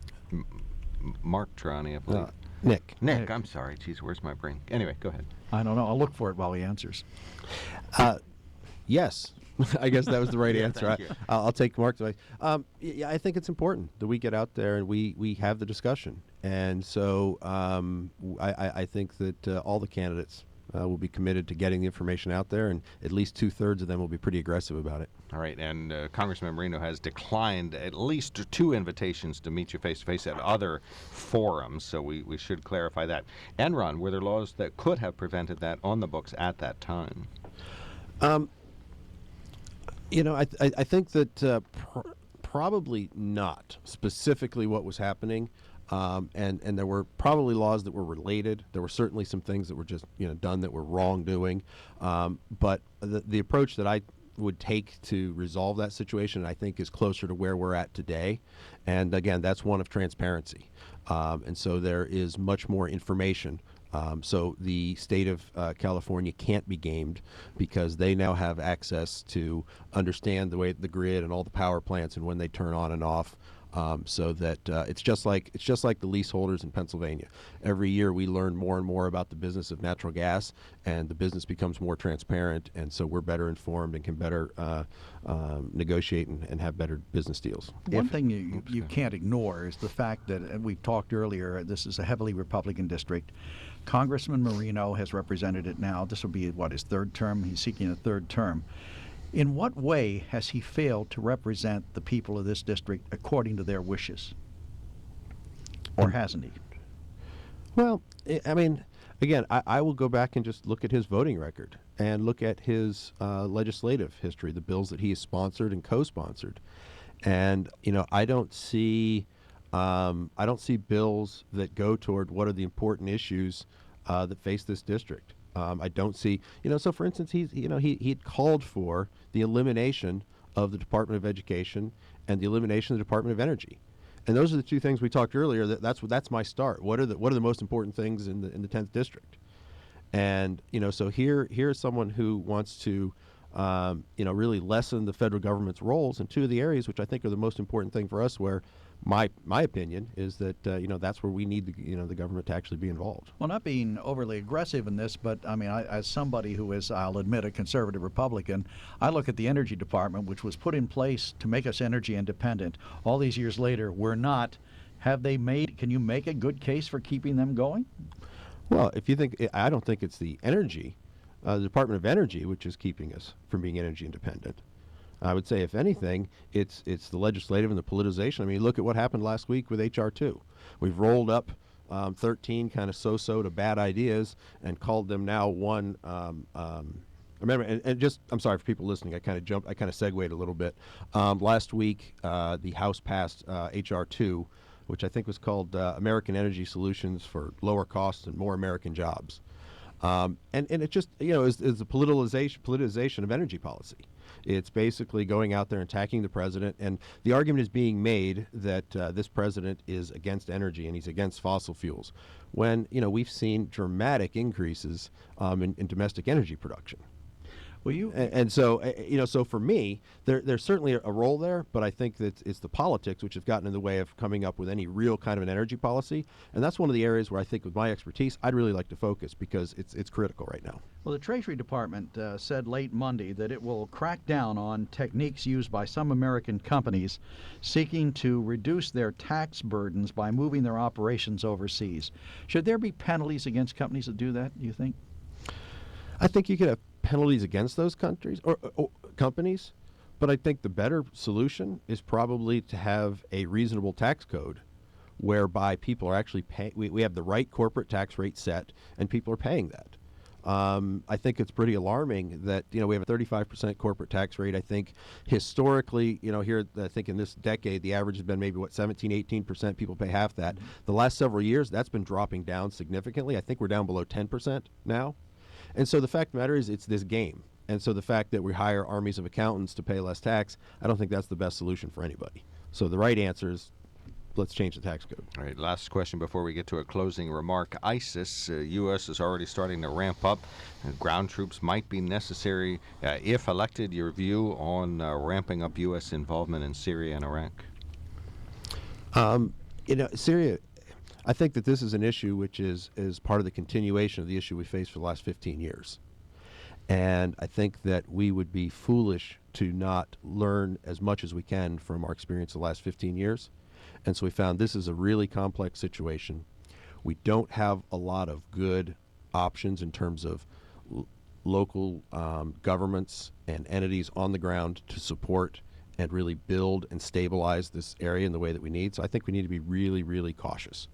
Mark Triani, I believe. Nick, I'm sorry. Geez, where's my brain? Anyway, go ahead. I don't know. I'll look for it while he answers. Yes. I guess that was the right answer. Thank you. I'll take Mark's advice. Yeah, I think it's important that we get out there and we have the discussion. And so I think that all the candidates will be committed to getting the information out there, and at least 2/3 of them will be pretty aggressive about it. All right, and Congressman Marino has declined at least 2 invitations to meet you face-to-face at other forums, so we should clarify that. Enron, were there laws that could have prevented that on the books at that time? I think that probably not specifically what was happening. And there were probably laws that were related. There were certainly some things that were just done that were wrongdoing. But the approach that I would take to resolve that situation, I think, is closer to where we're at today. And again, that's one of transparency. And so there is much more information. So the state of California can't be gamed because they now have access to understand the way the grid and all the power plants and when they turn on and off. So that it's just like the leaseholders in Pennsylvania. Every year we learn more and more about the business of natural gas, and the business becomes more transparent, and so we're better informed and can better negotiate and have better business deals. One thing you can't ignore is the fact that, and we've talked earlier, this is a heavily Republican district. Congressman Marino has represented it now. This will be, his 3rd term? He's seeking a 3rd term. In what way has he failed to represent the people of this district according to their wishes? Or hasn't he? Well, I mean, again, I will go back and just look at his voting record and look at his legislative history, the bills that he has sponsored and co-sponsored. And, I don't see bills that go toward what are the important issues that face this district. I don't see, so for instance, he'd called for the elimination of the Department of Education and the elimination of the Department of Energy. And those are the 2 things we talked earlier. That's my start. What are the most important things in the 10th district? And, so here's someone who wants to, really lessen the federal government's roles in 2 of the areas, which I think are the most important thing for us, where my opinion is that that's where we need the government to actually be involved. Well, not being overly aggressive in this, but I mean, as somebody who is, I'll admit, a conservative Republican, I look at the Energy Department, which was put in place to make us energy independent. All these years later, we're not. Can you make a good case for keeping them going? Well, if you think, I don't think it's the energy, the Department of Energy, which is keeping us from being energy independent. I would say, if anything, it's the legislative and the politicization. I mean, look at what happened last week with H.R. 2. We've rolled up 13 kind of so-so to bad ideas and called them now one. Remember, and just, I'm sorry for people listening, I kind of segued a little bit. Last week, the House passed H.R. 2, which I think was called American Energy Solutions for Lower Costs and More American Jobs. And it just, is the politicization of energy policy. It's basically going out there and attacking the president, and the argument is being made that this president is against energy and he's against fossil fuels, when we've seen dramatic increases in domestic energy production. Well, so for me, there's certainly a role there, but I think that it's the politics which have gotten in the way of coming up with any real kind of an energy policy, and that's one of the areas where I think, with my expertise, I'd really like to focus, because it's critical right now. Well, the Treasury Department said late Monday that it will crack down on techniques used by some American companies seeking to reduce their tax burdens by moving their operations overseas. Should there be penalties against companies that do that, do you think? I think you could have penalties against those countries or companies, but I think the better solution is probably to have a reasonable tax code whereby people are actually paying. We have the right corporate tax rate set, and people are paying that. I think it's pretty alarming that we have a 35% corporate tax rate. I think historically, here, I think in this decade, the average has been maybe 17-18%. People pay half that. The last several years, that's been dropping down significantly. I think we're down below 10% now. And so the fact of the matter is, it's this game. And so the fact that we hire armies of accountants to pay less tax, I don't think that's the best solution for anybody. So the right answer is, let's change the tax code. All right, last question before we get to a closing remark. ISIS, U.S. is already starting to ramp up. Ground troops might be necessary. If elected, your view on ramping up U.S. involvement in Syria and Iraq? Syria, I think that this is an issue which is part of the continuation of the issue we faced for the last 15 years. And I think that we would be foolish to not learn as much as we can from our experience the last 15 years. And so we found this is a really complex situation. We don't have a lot of good options in terms of local governments and entities on the ground to support and really build and stabilize this area in the way that we need. So I think we need to be really, really cautious.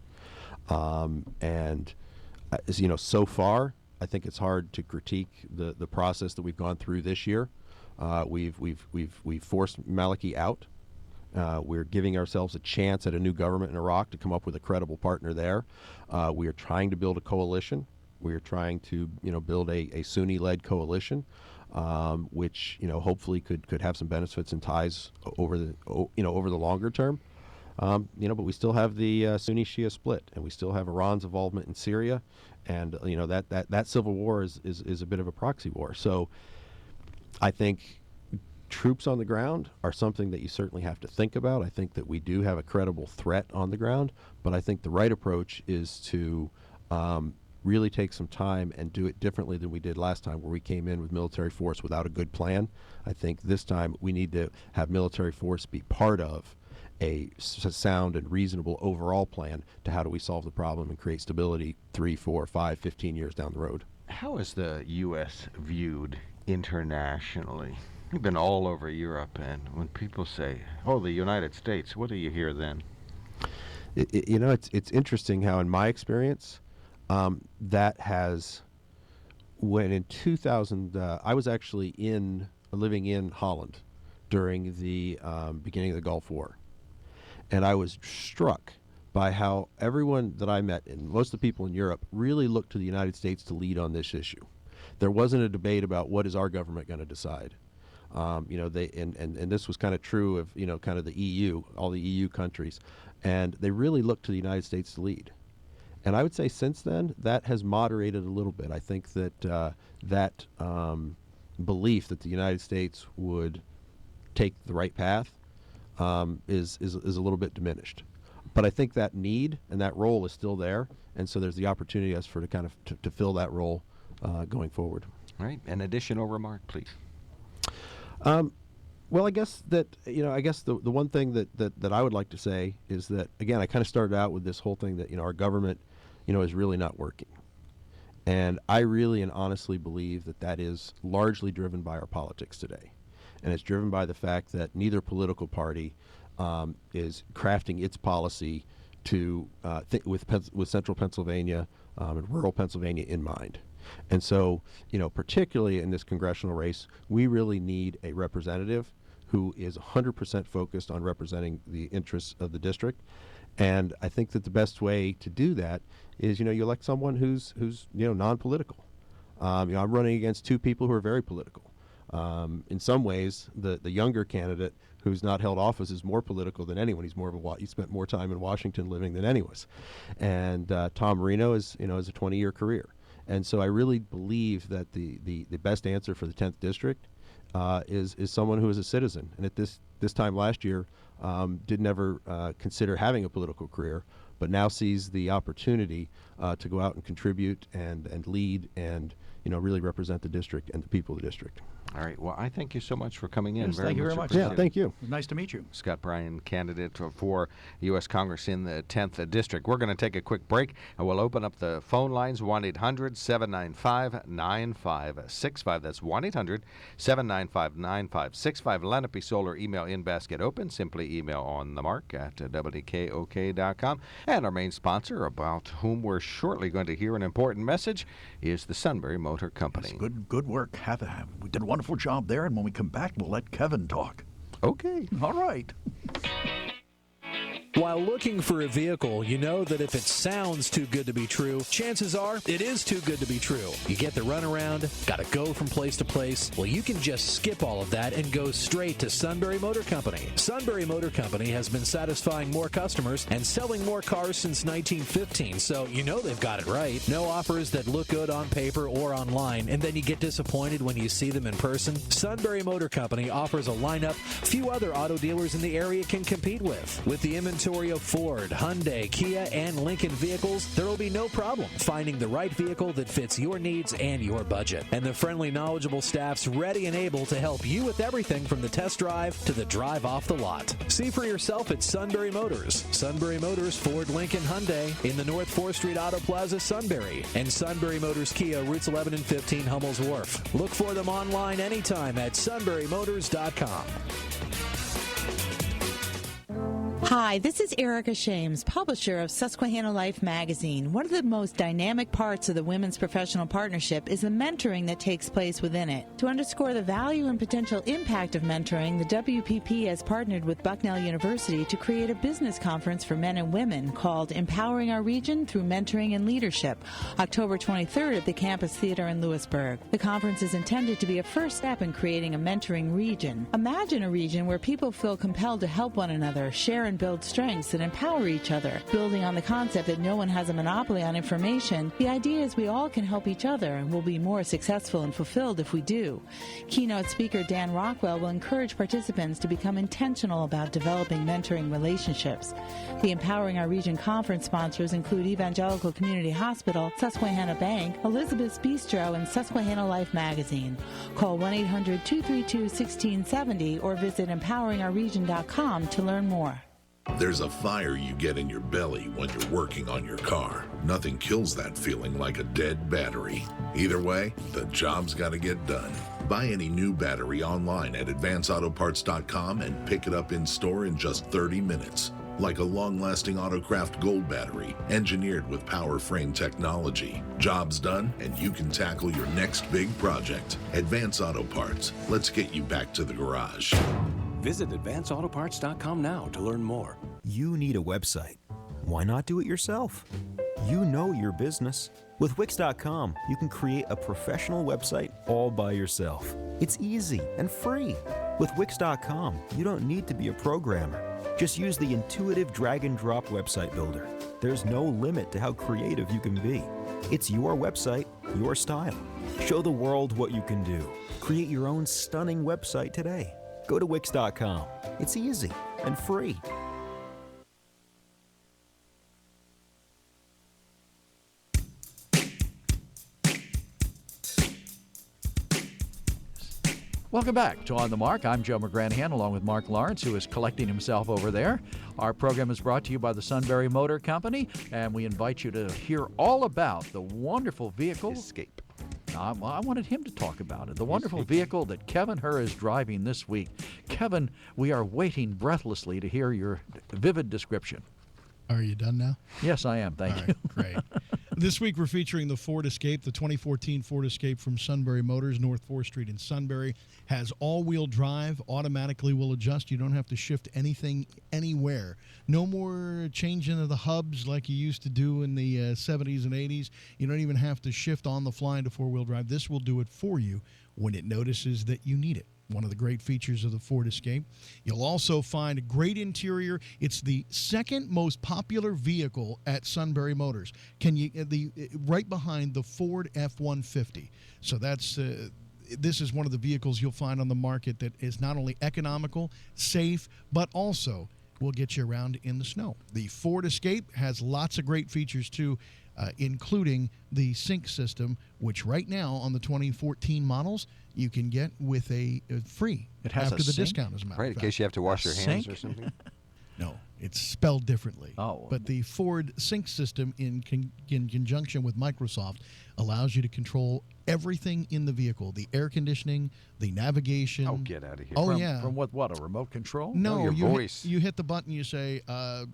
So far, I think it's hard to critique the process that we've gone through this year. We've forced Maliki out. We're giving ourselves a chance at a new government in Iraq to come up with a credible partner there. We are trying to build a coalition. We are trying to build a Sunni-led coalition, which hopefully could have some benefits and ties over the longer term. But we still have the Sunni-Shia split, and we still have Iran's involvement in Syria, and that civil war is a bit of a proxy war. So I think troops on the ground are something that you certainly have to think about. I think that we do have a credible threat on the ground, but I think the right approach is to really take some time and do it differently than we did last time, where we came in with military force without a good plan. I think this time we need to have military force be part of a sound and reasonable overall plan to how do we solve the problem and create stability 3, 4, 5, 15 years down the road. How is the U.S. viewed internationally? You've been all over Europe, and when people say, "Oh, the United States," what do you hear then? It's interesting how, in my experience, that has, when in 2000, I was actually living in Holland during the beginning of the Gulf War. And I was struck by how everyone that I met, and most of the people in Europe, really looked to the United States to lead on this issue. There wasn't a debate about what is our government going to decide. And this was kind of true of kind of the EU, all the EU countries, and they really looked to the United States to lead. And I would say since then that has moderated a little bit. I think that that belief that the United States would take the right path is a little bit diminished. But I think that need and that role is still there, and so there's the opportunity to fill that role going forward. All right, an additional remark, please. Well, I guess that the one thing that I would like to say is that, again, I kind of started out with this whole thing that our government is really not working. And I really and honestly believe that that is largely driven by our politics today. And it's driven by the fact that neither political party is crafting its policy to with central Pennsylvania and rural Pennsylvania in mind. And so, particularly in this congressional race, we really need a representative who is 100% focused on representing the interests of the district. And I think that the best way to do that is, you elect someone who's non-political. I'm running against two people who are very political. In some ways, the younger candidate who's not held office is more political than anyone. He's more of he spent more time in Washington living than any of us. And Tom Marino is a 20-year career. And so I really believe that the best answer for the 10th district is someone who is a citizen. And at this time last year, did never consider having a political career, but now sees the opportunity to go out and contribute and lead and really represent the district and the people of the district. All right. Well, I thank you so much for coming in. Yes, thank you very much. Yeah, thank you. Nice to meet you. Scott Brion, candidate for U.S. Congress in the 10th District. We're going to take a quick break, and we'll open up the phone lines, 1-800-795-9565. That's 1-800-795-9565. Lenape Solar email in basket open. Simply email on the mark at WKOK.com. And our main sponsor, about whom we're shortly going to hear an important message, is the Sunbury Motor Company. Yes, good work. We did a wonderful job there, and when we come back, we'll let Kevin talk. Okay. All right. While looking for a vehicle, you know that if it sounds too good to be true, chances are it is too good to be true. You get the runaround, got to go from place to place. Well, you can just skip all of that and go straight to Sunbury Motor Company. Sunbury Motor Company has been satisfying more customers and selling more cars since 1915, so you know they've got it right. No offers that look good on paper or online, and then you get disappointed when you see them in person. Sunbury Motor Company offers a lineup few other auto dealers in the area can compete with. With the inventory of Ford, Hyundai, Kia, and Lincoln vehicles, there will be no problem finding the right vehicle that fits your needs and your budget. And the friendly, knowledgeable staff's ready and able to help you with everything from the test drive to the drive off the lot. See for yourself at Sunbury Motors. Sunbury Motors, Ford, Lincoln, Hyundai in the North 4th Street Auto Plaza, Sunbury. And Sunbury Motors Kia, routes 11 and 15, Hummel's Wharf. Look for them online anytime at sunburymotors.com. Hi, this is Erica Shames, publisher of Susquehanna Life magazine. One of the most dynamic parts of the Women's Professional Partnership is the mentoring that takes place within it. To underscore the value and potential impact of mentoring, the WPP has partnered with Bucknell University to create a business conference for men and women called Empowering Our Region Through Mentoring and Leadership, October 23rd at the Campus Theater in Lewisburg. The conference is intended to be a first step in creating a mentoring region. Imagine a region where people feel compelled to help one another, share and build strengths and empower each other. Building on the concept that no one has a monopoly on information, the idea is we all can help each other and will be more successful and fulfilled if we do. Keynote speaker Dan Rockwell will encourage participants to become intentional about developing mentoring relationships. The Empowering Our Region conference sponsors include Evangelical Community Hospital, Susquehanna Bank, Elizabeth's Bistro, and Susquehanna Life magazine. Call 1-800-232-1670 or visit empoweringourregion.com to learn more. There's a fire you get in your belly when you're working on your car. Nothing kills that feeling like a dead battery. Either way, the job's got to get done. Buy any new battery online at advanceautoparts.com and pick it up in store in just 30 minutes. Like a long-lasting Autocraft Gold battery, engineered with power frame technology. Job's done, and you can tackle your next big project. Advance Auto Parts. Let's get you back to the garage. Visit advanceautoparts.com now to learn more. You need a website. Why not do it yourself? You know your business. With Wix.com, you can create a professional website all by yourself. It's easy and free. With Wix.com, you don't need to be a programmer. Just use the intuitive drag-and-drop website builder. There's no limit to how creative you can be. It's your website, your style. Show the world what you can do. Create your own stunning website today. Go to Wix.com. It's easy and free. Welcome back to On the Mark. I'm Joe McGranaghan, along with Mark Lawrence, who is collecting himself over there. Our program is brought to you by the Sunbury Motor Company, and we invite you to hear all about the wonderful vehicle. Escape. I wanted him to talk about it. The wonderful vehicle that Kevin Herr is driving this week. Kevin, we are waiting breathlessly to hear your vivid description. Are you done now? Yes, I am. Thank you. Great. This week we're featuring the Ford Escape. The 2014 Ford Escape from Sunbury Motors, North 4th Street in Sunbury. Has all-wheel drive, automatically will adjust. You don't have to shift anything anywhere. No more changing of the hubs like you used to do in the 70s and 80s. You don't even have to shift on the fly into four-wheel drive. This will do it for you when it notices that you need it. One of the great features of the Ford Escape. You'll also find a great interior. It's the second most popular vehicle at Sunbury Motors. Right behind the Ford F-150. So that's this is one of the vehicles you'll find on the market that is not only economical, safe, but also will get you around in the snow. The Ford Escape has lots of great features too, including the sync system, which right now on the 2014 models you can get with a free after the discount, as a matter of fact. Right, in case you have to wash your hands or something. No, it's spelled differently. Oh. But the Ford sync system in conjunction with Microsoft allows you to control everything in the vehicle. The air conditioning, the navigation. Oh, get out of here. Oh, yeah. From what, a remote control? No, your voice. You hit the button, you say,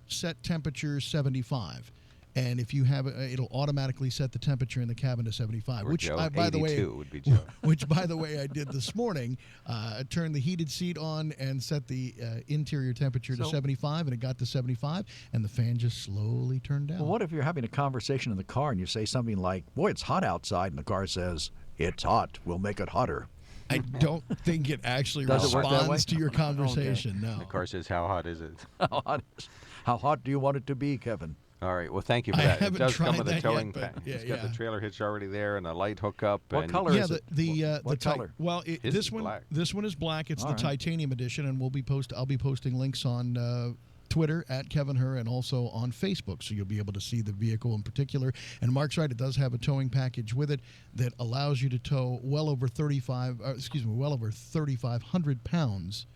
set temperature 75. And if you have it, it'll automatically set the temperature in the cabin to 75. Or Which, Joe, by the way, would be Joe. Which, by the way, I did this morning. I turned the heated seat on and set the interior temperature to 75, and it got to 75, and the fan just slowly turned down. Well, what if you're having a conversation in the car and you say something like, "Boy, it's hot outside," and the car says, "It's hot. We'll make it hotter." I don't think it actually Does it work that way? responds to your conversation. Okay. No. The car says, "How hot is it?" How hot do you want it to be, Kevin? All right. Well, thank you for I that. It haven't does come tried with a that towing yet, but pack. yeah, It's got yeah. the trailer hitch already there and a light hookup. What and color is it? What color? Well, His this is one, black. this one is black. It's All the right. titanium edition, and I'll be posting links on Twitter at Kevin Herr and also on Facebook, so you'll be able to see the vehicle in particular. And Mark's right; it does have a towing package with it that allows you to tow well over 3,500 pounds.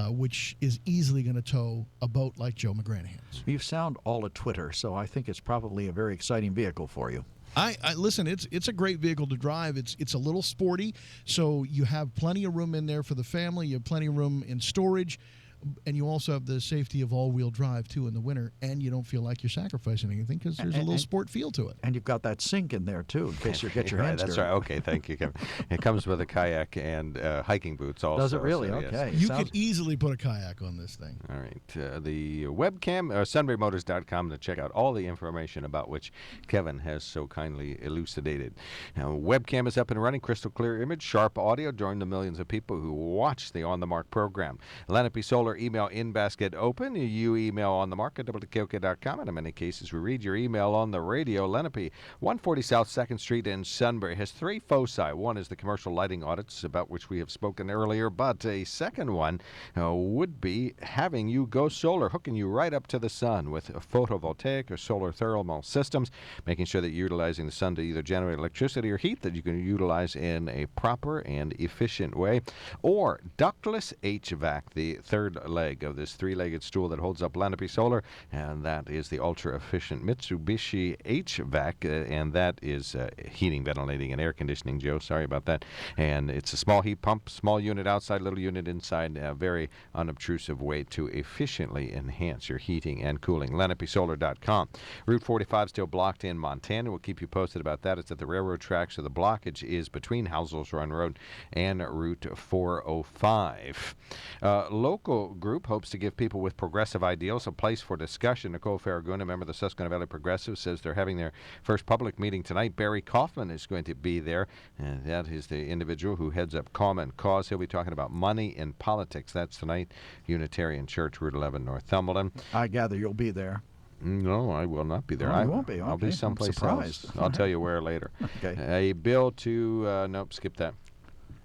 Which is easily going to tow a boat like Joe McGranaghan's. You sound all at Twitter, so I think it's probably a very exciting vehicle for you. I listen. It's a great vehicle to drive. It's a little sporty, so you have plenty of room in there for the family. You have plenty of room in storage, and you also have the safety of all-wheel drive too in the winter. And you don't feel like you're sacrificing anything because there's a little sport feel to it. And you've got that sink in there too, in case you get your hands That's dirty. right. Okay, thank you, Kevin. It comes with a kayak and hiking boots also. Does it really? So, yes. Okay. You could easily put a kayak on this thing. All right. The webcam, sunburymotors.com, to check out all the information about which Kevin has so kindly elucidated. Now, webcam is up and running, crystal clear image, sharp audio. Join the millions of people who watch the On the Mark program. Lenape Solar email in basket open. You email on the mark at WKOK.com, and in many cases we read your email on the radio. Lenape, 140 South 2nd Street in Sunbury, has three foci. One is the commercial lighting audits about which we have spoken earlier, but a second one would be having you go solar, hooking you right up to the sun with photovoltaic or solar thermal systems, making sure that you're utilizing the sun to either generate electricity or heat that you can utilize in a proper and efficient way, or ductless HVAC, the third leg of this three-legged stool that holds up Lenape Solar, and that is the ultra-efficient Mitsubishi HVAC, and that is heating, ventilating, and air conditioning, Joe. Sorry about that. And it's a small heat pump, small unit outside, little unit inside, a very unobtrusive way to efficiently enhance your heating and cooling. LenapeSolar.com. Route 45 still blocked in Montana. We'll keep you posted about that. It's at the railroad tracks, so the blockage is between Housel's Run Road and Route 405. Local group hopes to give people with progressive ideals a place for discussion. Nicole Farraguna, member of the Susquehanna Valley Progressive, says they're having their first public meeting tonight. Barry Kaufman is going to be there, and that is the individual who heads up Common Cause. He'll be talking about money in politics. That's tonight, Unitarian Church, Route 11, Northumberland. I gather you'll be there. No, I will not be there. Oh, I you won't be. I'll Okay. be someplace I'm surprised. else. I'll tell you where later. Okay. A bill to, nope, skip that.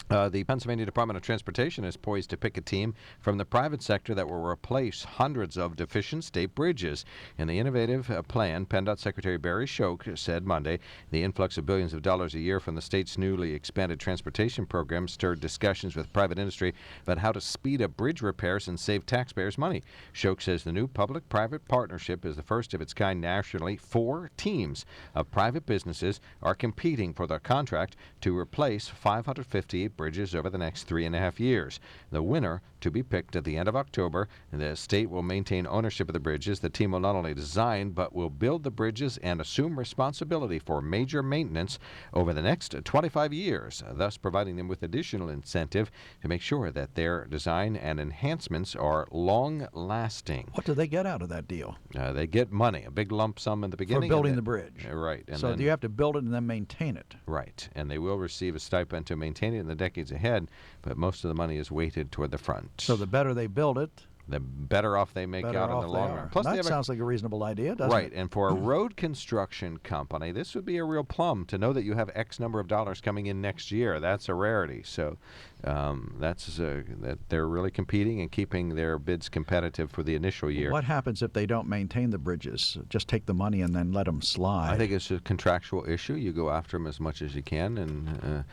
The Pennsylvania Department of Transportation is poised to pick a team from the private sector that will replace hundreds of deficient state bridges. In the innovative plan, PennDOT Secretary Barry Shoke said Monday the influx of billions of dollars a year from the state's newly expanded transportation program stirred discussions with private industry about how to speed up bridge repairs and save taxpayers money. Shoke says the new public-private partnership is the first of its kind nationally. 4 teams of private businesses are competing for the contract to replace 558 bridges over the next 3.5 years. The winner to be picked at the end of October. The state will maintain ownership of the bridges. The team will not only design but will build the bridges and assume responsibility for major maintenance over the next 25 years, thus providing them with additional incentive to make sure that their design and enhancements are long-lasting. What do they get out of that deal? They get money, a big lump sum in the beginning. For building the bridge. Right. And so then, you have to build it and then maintain it. Right. And they will receive a stipend to maintain it in the decades ahead, but most of the money is weighted toward the front. So the better they build it, the better off they make out in the long run. Plus, that sounds like a reasonable idea, doesn't it? Right, and for a road construction company, this would be a real plum to know that you have X number of dollars coming in next year. That's a rarity. So that they're really competing and keeping their bids competitive for the initial year. What happens if they don't maintain the bridges? Just take the money and then let them slide? I think it's a contractual issue. You go after them as much as you can, and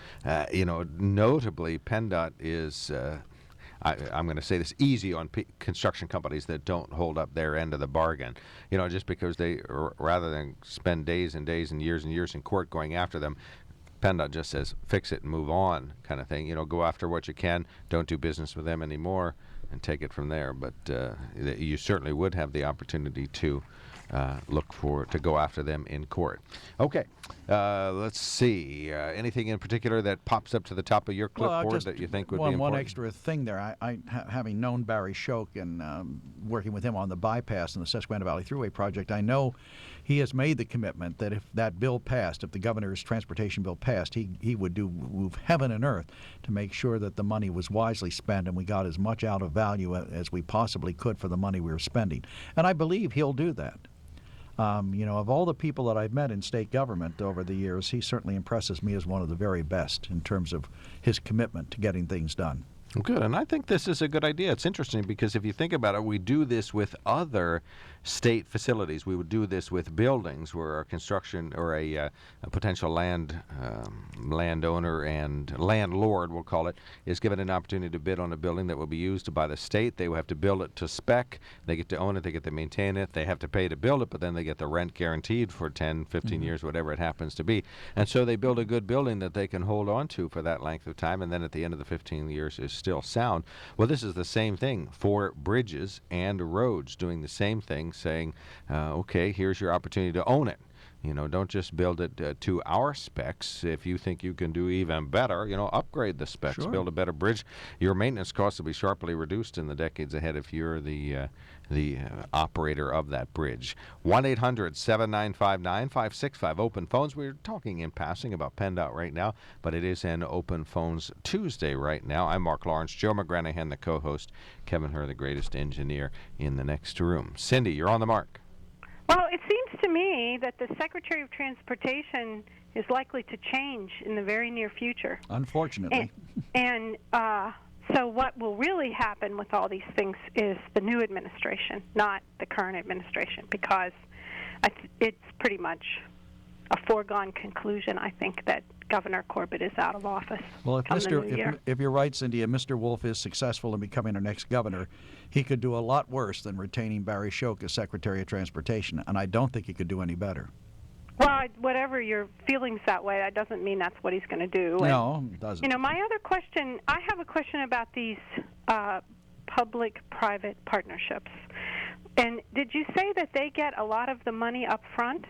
notably, PennDOT is. I'm going to say this easy on construction companies that don't hold up their end of the bargain. Just because they, rather than spend days and days and years in court going after them, PennDOT just says, fix it and move on kind of thing. Go after what you can, don't do business with them anymore, and take it from there. But you certainly would have the opportunity to to go after them in court. Okay, let's see. Anything in particular that pops up to the top of your clipboard that you think would be important? One extra thing there. Having known Barry Shoke and working with him on the bypass and the Susquehanna Valley Thruway project, I know he has made the commitment that if that bill passed, if the governor's transportation bill passed, he would move heaven and earth to make sure that the money was wisely spent and we got as much out of value as we possibly could for the money we were spending. And I believe he'll do that. Of all the people that I've met in state government over the years, he certainly impresses me as one of the very best in terms of his commitment to getting things done. Good, and I think this is a good idea. It's interesting because if you think about it, we do this with other state facilities. We would do this with buildings where a construction or a potential landowner and landlord, we'll call it, is given an opportunity to bid on a building that will be used by the state. They will have to build it to spec. They get to own it. They get to maintain it. They have to pay to build it, but then they get the rent guaranteed for 10, 15 years, whatever it happens to be. And so they build a good building that they can hold on to for that length of time, and then at the end of the 15 years is still sound. Well, this is the same thing for bridges and roads, doing the same thing, saying, okay, here's your opportunity to own it. Don't just build it to our specs. If you think you can do even better, upgrade the specs, Sure. Build a better bridge. Your maintenance costs will be sharply reduced in the decades ahead if you're the operator of that bridge. 1-800-795-9565. Open phones. We're talking in passing about PennDOT right now, but it is an Open Phones Tuesday right now. I'm Mark Lawrence, Joe McGranaghan, the co-host, Kevin Herr, the greatest engineer in the next room. Cindy, you're on the mark. Well, it seems to me that the Secretary of Transportation is likely to change in the very near future. Unfortunately. And so what will really happen with all these things is the new administration, not the current administration, because it's pretty much a foregone conclusion, I think, that Governor Corbett is out of office. Well, if you're right, Cindy, and Mr. Wolf is successful in becoming our next governor, he could do a lot worse than retaining Barry Shoke as Secretary of Transportation, and I don't think he could do any better. Well, whatever your feelings that way, that doesn't mean that's what he's going to do. No, it doesn't. My other question, I have a question about these public-private partnerships. And did you say that they get a lot of the money up front?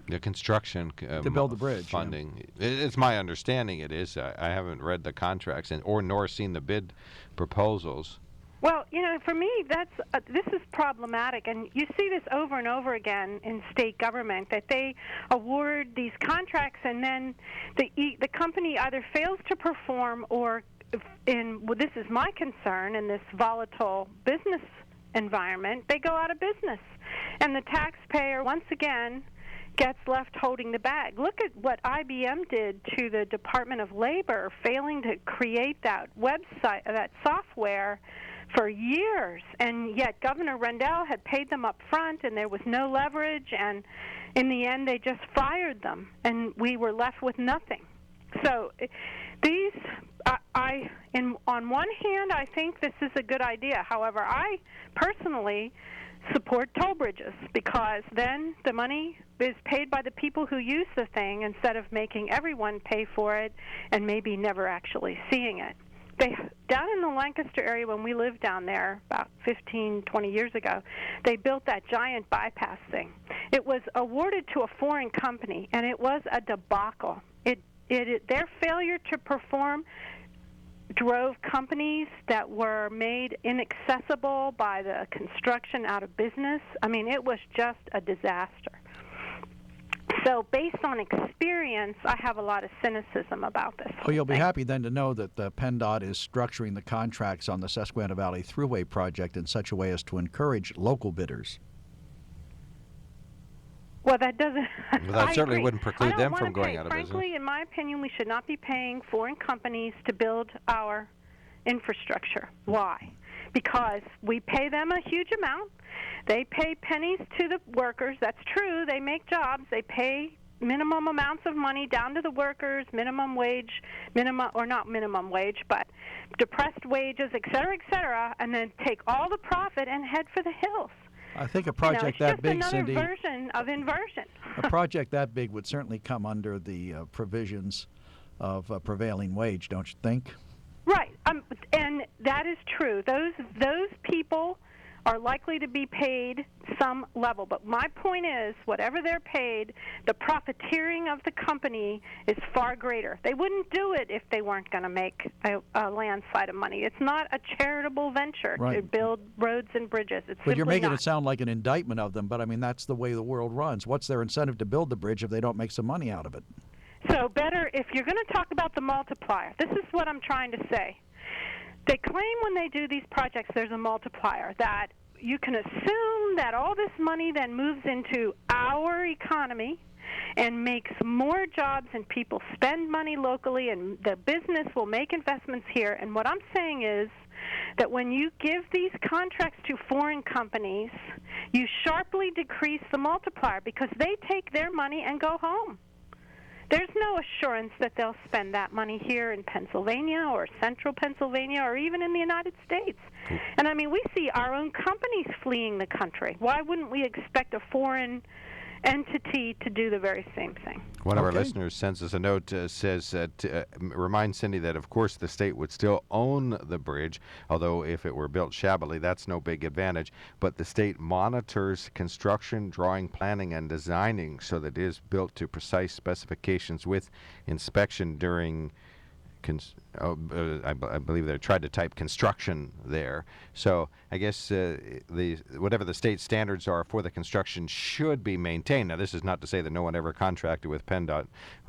The construction to build the bridge funding. Yeah. It's my understanding it is. I haven't read the contracts nor seen the bid proposals. Well, for me, this is problematic, and you see this over and over again in state government, that they award these contracts and then the company either fails to perform or, this is my concern, in this volatile business environment, they go out of business. And the taxpayer, once again, gets left holding the bag. Look at what IBM did to the Department of Labor, failing to create that website, that software for years, and yet Governor Rendell had paid them up front, and there was no leverage, and in the end they just fired them, and we were left with nothing. So these, on one hand, I think this is a good idea. However, I personally support toll bridges, because then the money is paid by the people who use the thing instead of making everyone pay for it and maybe never actually seeing it. Down in the Lancaster area, when we lived down there about 15, 20 years ago, they built that giant bypass thing. It was awarded to a foreign company, and it was a debacle. Their failure to perform drove companies that were made inaccessible by the construction out of business. I mean, it was just a disaster. So based on experience, I have a lot of cynicism about this. Well, you'll be happy then to know that the PennDOT is structuring the contracts on the Susquehanna Valley Thruway project in such a way as to encourage local bidders. Well, that doesn't... Well, that certainly wouldn't preclude them from going pay. out of Frankly, business. in my opinion, we should not be paying foreign companies to build our infrastructure. Why? Because we pay them a huge amount. They pay pennies to the workers. That's true. They make jobs. They pay minimum amounts of money down to the workers, minimum wage, or not minimum wage, but depressed wages, et cetera, and then take all the profit and head for the hills. I think a project that big, Cindy... It's just another version of inversion. A project that big would certainly come under the provisions of prevailing wage, don't you think? Right, and that is true. Those people are likely to be paid some level. But my point is, whatever they're paid, the profiteering of the company is far greater. They wouldn't do it if they weren't going to make a landslide of money. It's not a charitable venture to build roads and bridges. It's but you're making not. It sound like an indictment of them, but I mean, that's the way the world runs. What's their incentive to build the bridge if they don't make some money out of it? So better, if you're going to talk about the multiplier, this is what I'm trying to say. They claim when they do these projects there's a multiplier, that you can assume that all this money then moves into our economy and makes more jobs, and people spend money locally, and the business will make investments here. And what I'm saying is that when you give these contracts to foreign companies, you sharply decrease the multiplier, because they take their money and go home. There's no assurance that they'll spend that money here in Pennsylvania or central Pennsylvania or even in the United States. And I mean, we see our own companies fleeing the country. Why wouldn't we expect a foreign entity to do the very same thing? One of our listeners sends us a note, says, remind Cindy that, of course, the state would still own the bridge, although if it were built shabbily, that's no big advantage. But the state monitors construction, drawing, planning, and designing so that it is built to precise specifications with inspection during I believe they tried to type construction there. So I guess whatever the state standards are for the construction should be maintained. Now, this is not to say that no one ever contracted with PennDOT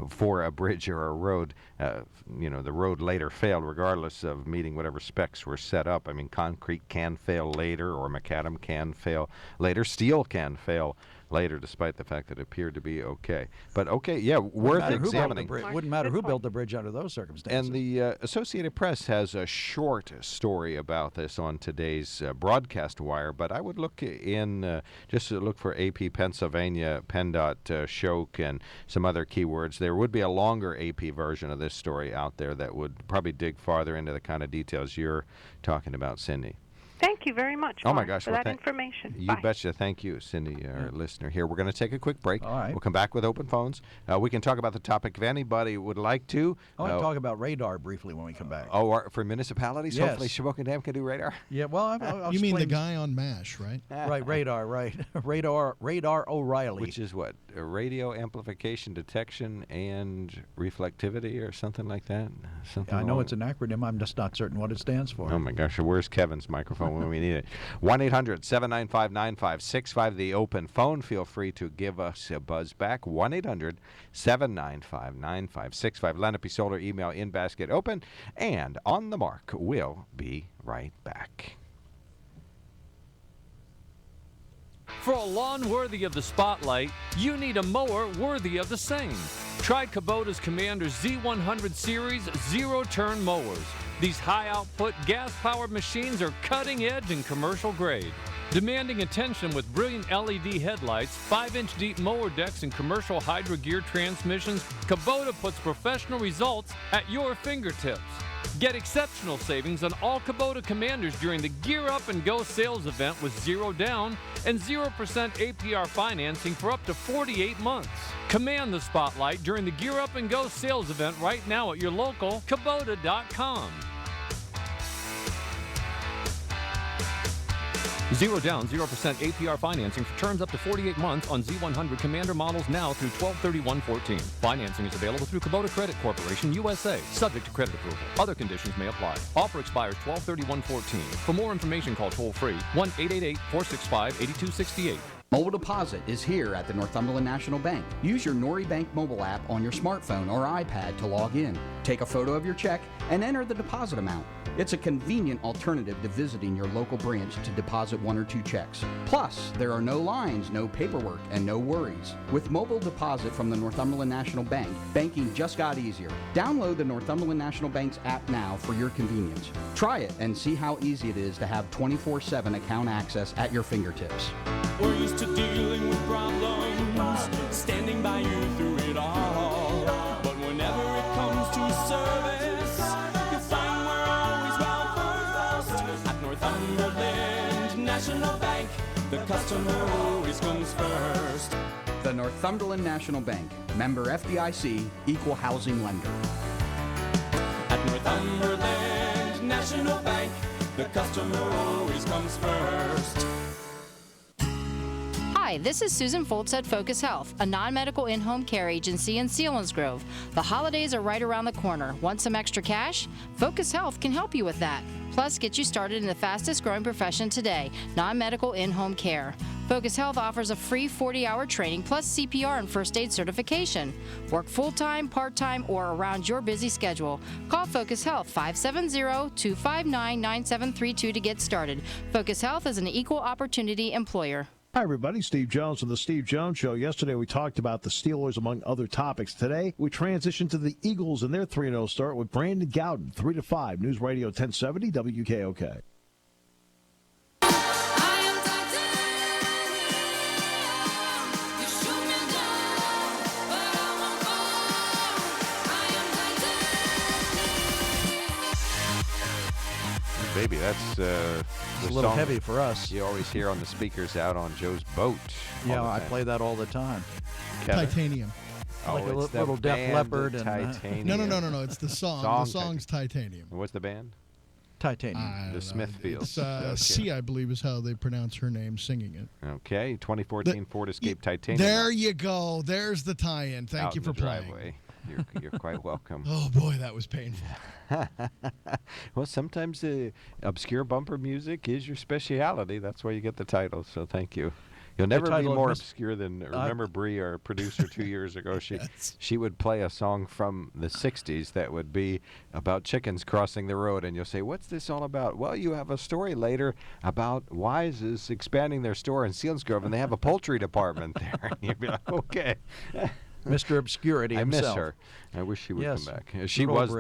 for a bridge or a road. The road later failed regardless of meeting whatever specs were set up. I mean, concrete can fail later, or macadam can fail later. Steel can fail later, despite the fact that it appeared to be okay. But worth examining. Wouldn't matter who built the bridge under those circumstances. And the Associated Press has a short story about this on today's broadcast wire, but I would look just to look for AP Pennsylvania, PennDOT, Shoke, and some other keywords. There would be a longer AP version of this story out there that would probably dig farther into the kind of details you're talking about, Cindy. Thank you very much, oh Mark, my gosh, for that information. You Bye. betcha. Thank you, Cindy, our listener here. We're going to take a quick break. All right. We'll come back with open phones. We can talk about the topic if anybody would like to. I want to talk about radar briefly when we come back. Oh, for municipalities? Yes. Hopefully Shamokin Dam can do radar? Yeah, well, I'll you mean the explain. guy on MASH, right? Right, radar, right. Radar O'Reilly. Which is what? Radio amplification detection and reflectivity or something like that? I know it's an acronym. I'm just not certain what it stands for. Oh, my gosh. Where's Kevin's microphone when we need it? 1-800-795-9565, the open phone. Feel free to give us a buzz back. 1-800-795-9565. Lenape Solar email in basket open. And On the Mark. We'll be right back. For a lawn worthy of the spotlight, you need a mower worthy of the same. Try Kubota's Commander Z100 Series zero-turn mowers. These high-output, gas-powered machines are cutting-edge and commercial-grade. Demanding attention with brilliant LED headlights, 5-inch deep mower decks, and commercial Hydra gear transmissions, Kubota puts professional results at your fingertips. Get exceptional savings on all Kubota Commanders during the Gear Up and Go sales event with 0 down and 0% APR financing for up to 48 months. Command the spotlight during the Gear Up and Go sales event right now at your local Kubota.com. 0 down, 0% APR financing for terms up to 48 months on Z100 Commander models now through 12/31/14. Financing is available through Kubota Credit Corporation, USA, subject to credit approval. Other conditions may apply. Offer expires 12/31/14. For more information, call toll-free 1-888-465-8268. Mobile Deposit is here at the Northumberland National Bank. Use your Nori Bank mobile app on your smartphone or iPad to log in. Take a photo of your check and enter the deposit amount. It's a convenient alternative to visiting your local branch to deposit 1 or 2 checks. Plus, there are no lines, no paperwork, and no worries. With Mobile Deposit from the Northumberland National Bank, banking just got easier. Download the Northumberland National Bank's app now for your convenience. Try it and see how easy it is to have 24/7 account access at your fingertips. We're used to dealing with problems, standing by you through it all. But whenever it comes to service, you'll find we're always well first. At Northumberland National Bank, the customer always comes first. The Northumberland National Bank, member FDIC, equal housing lender. At Northumberland National Bank, the customer always comes first. Hi, this is Susan Foltz at Focus Health, a non-medical in-home care agency in Selinsgrove. The holidays are right around the corner. Want some extra cash? Focus Health can help you with that. Plus, get you started in the fastest growing profession today, non-medical in-home care. Focus Health offers a free 40-hour training plus CPR and first aid certification. Work full-time, part-time, or around your busy schedule. Call Focus Health 570-259-9732 to get started. Focus Health is an equal opportunity employer. Hi, everybody. Steve Jones from The Steve Jones Show. Yesterday, we talked about the Steelers, among other topics. Today, we transition to the Eagles and their 3-0 start with Brandon Gowden, 3-5, News Radio 1070, WKOK. Baby, that's the a little song heavy for us. You always hear on the speakers out on Joe's boat. Yeah, I play that all the time. Kevin? Titanium. Oh, like a it's the little Def band Leppard. Titanium. No. It's the song. The song's Titanium. And what's the band? Titanium. The Smithfields. It's C, I believe, is how they pronounce her name singing it. Okay, 2014 Ford Escape Titanium. There you go. There's the tie-in. Thank out you for in the playing. Driveway. You're quite welcome. Oh, boy, that was painful. Well, sometimes obscure bumper music is your speciality. That's why you get the title, so thank you. You'll never be more obscure than, remember Bree, our producer 2 years ago, she would play a song from the 60s that would be about chickens crossing the road, and you'll say, what's this all about? Well, you have a story later about Wise is expanding their store in Selinsgrove, and they have a poultry department there. And you'd be like, okay. Mr. Obscurity himself. I miss her. I wish she would come back. She was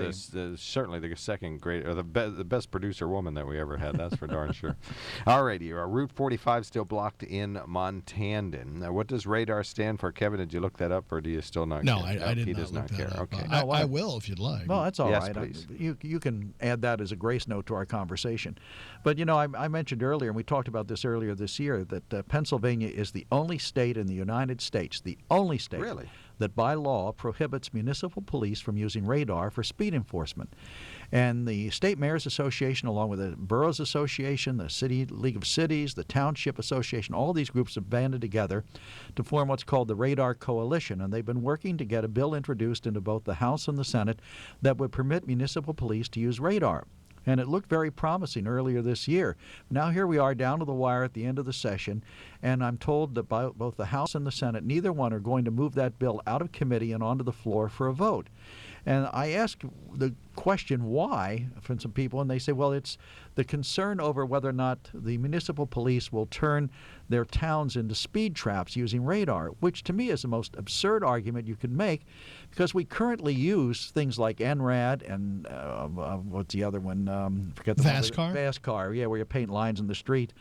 certainly the second great, or the best producer woman that we ever had. That's for darn sure. All righty. Route 45 still blocked in Montandon. Now, what does radar stand for? Kevin, did you look that up, or do you still not care? No, I did he not does look not care. that up. Okay. I will if you'd like. No, that's all right. Please. You can add that as a grace note to our conversation. But, I mentioned earlier, and we talked about this earlier this year, that Pennsylvania is the only state in the United States, the only state that by law prohibits municipal police from using radar for speed enforcement. And the State Mayors Association, along with the Boroughs Association, the City League of Cities, the Township Association, all these groups have banded together to form what's called the Radar Coalition. And they've been working to get a bill introduced into both the House and the Senate that would permit municipal police to use radar. And it looked very promising earlier this year. Now here we are down to the wire at the end of the session, and I'm told that both the House and the Senate, neither one are going to move that bill out of committee and onto the floor for a vote. And I ask the question why from some people, and they say, well, it's the concern over whether or not the municipal police will turn their towns into speed traps using radar, which to me is the most absurd argument you could make, because we currently use things like NRAD and what's the other one? Forget the VASCAR? VASCAR, yeah, where you paint lines in the street.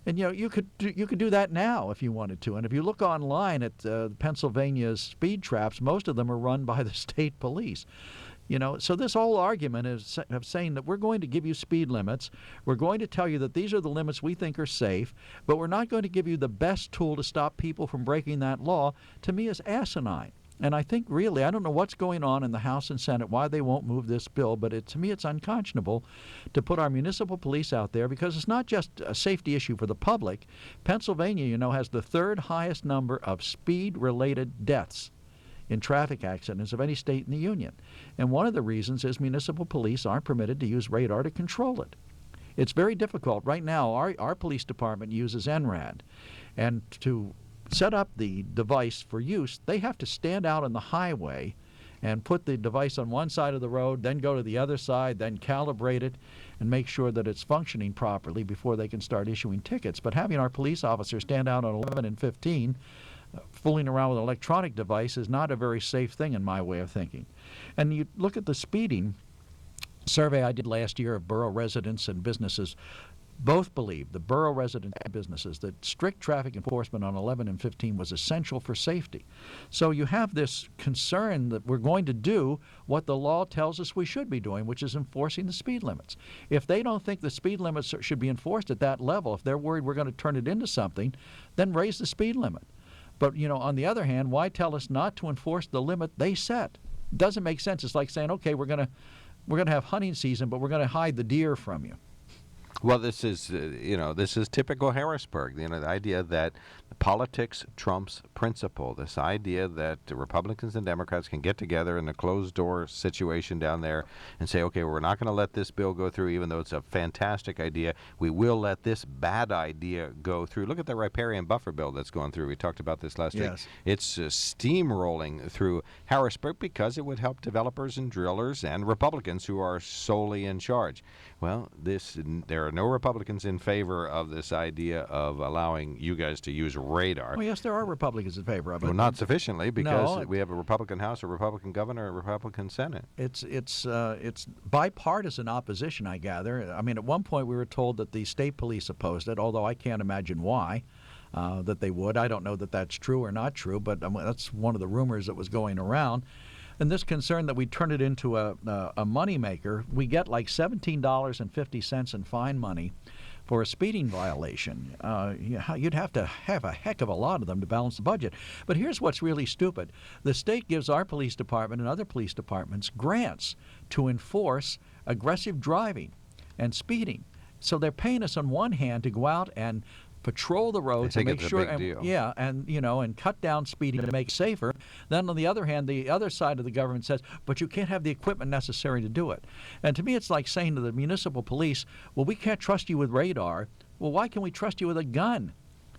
And you could do that now if you wanted to. And if you look online at Pennsylvania's speed traps, most of them are run by the state police. So this whole argument is of saying that we're going to give you speed limits, we're going to tell you that these are the limits we think are safe, but we're not going to give you the best tool to stop people from breaking that law, to me is asinine. And I think really, I don't know what's going on in the House and Senate, why they won't move this bill, but to me it's unconscionable to put our municipal police out there, because it's not just a safety issue for the public. Pennsylvania, has the third highest number of speed-related deaths in traffic accidents of any state in the Union. And one of the reasons is municipal police aren't permitted to use radar to control it. It's very difficult. Right now, our police department uses NRAD, and to set up the device for use, they have to stand out on the highway and put the device on one side of the road, then go to the other side, then calibrate it and make sure that it's functioning properly before they can start issuing tickets. But having our police officers stand out on 11 and 15, fooling around with an electronic device is not a very safe thing in my way of thinking. And you look at the speeding survey I did last year of borough residents and businesses. Both believe, the borough residents and businesses, that strict traffic enforcement on 11 and 15 was essential for safety. So you have this concern that we're going to do what the law tells us we should be doing, which is enforcing the speed limits. If they don't think the speed limits should be enforced at that level, if they're worried we're going to turn it into something, then raise the speed limit. But, on the other hand, why tell us not to enforce the limit they set? It doesn't make sense. It's like saying, okay, we're going to have hunting season, but we're going to hide the deer from you. Well, this is typical Harrisburg. The idea that politics trumps principle. This idea that the Republicans and Democrats can get together in a closed-door situation down there and say, okay, we're not going to let this bill go through, even though it's a fantastic idea. We will let this bad idea go through. Look at the riparian buffer bill that's going through. We talked about this last week. It's steamrolling through Harrisburg because it would help developers and drillers and Republicans who are solely in charge. Well, there are no Republicans in favor of this idea of allowing you guys to use radar. Well, yes, there are Republicans in favor of it. Well, not sufficiently, because we have a Republican House, a Republican governor, a Republican Senate. It's bipartisan opposition, I gather. I mean, at one point we were told that the state police opposed it, although I can't imagine why that they would. I don't know that that's true or not true, but that's one of the rumors that was going around. And this concern that we turn it into a moneymaker, we get like $17.50 in fine money for a speeding violation. You'd have to have a heck of a lot of them to balance the budget. But here's what's really stupid. The state gives our police department and other police departments grants to enforce aggressive driving and speeding. So they're paying us on one hand to go out and patrol the roads and make sure, and cut down speeding to make it safer. Then on the other hand, the other side of the government says, but you can't have the equipment necessary to do it. And to me, it's like saying to the municipal police, well, we can't trust you with radar. Well, why can we trust you with a gun?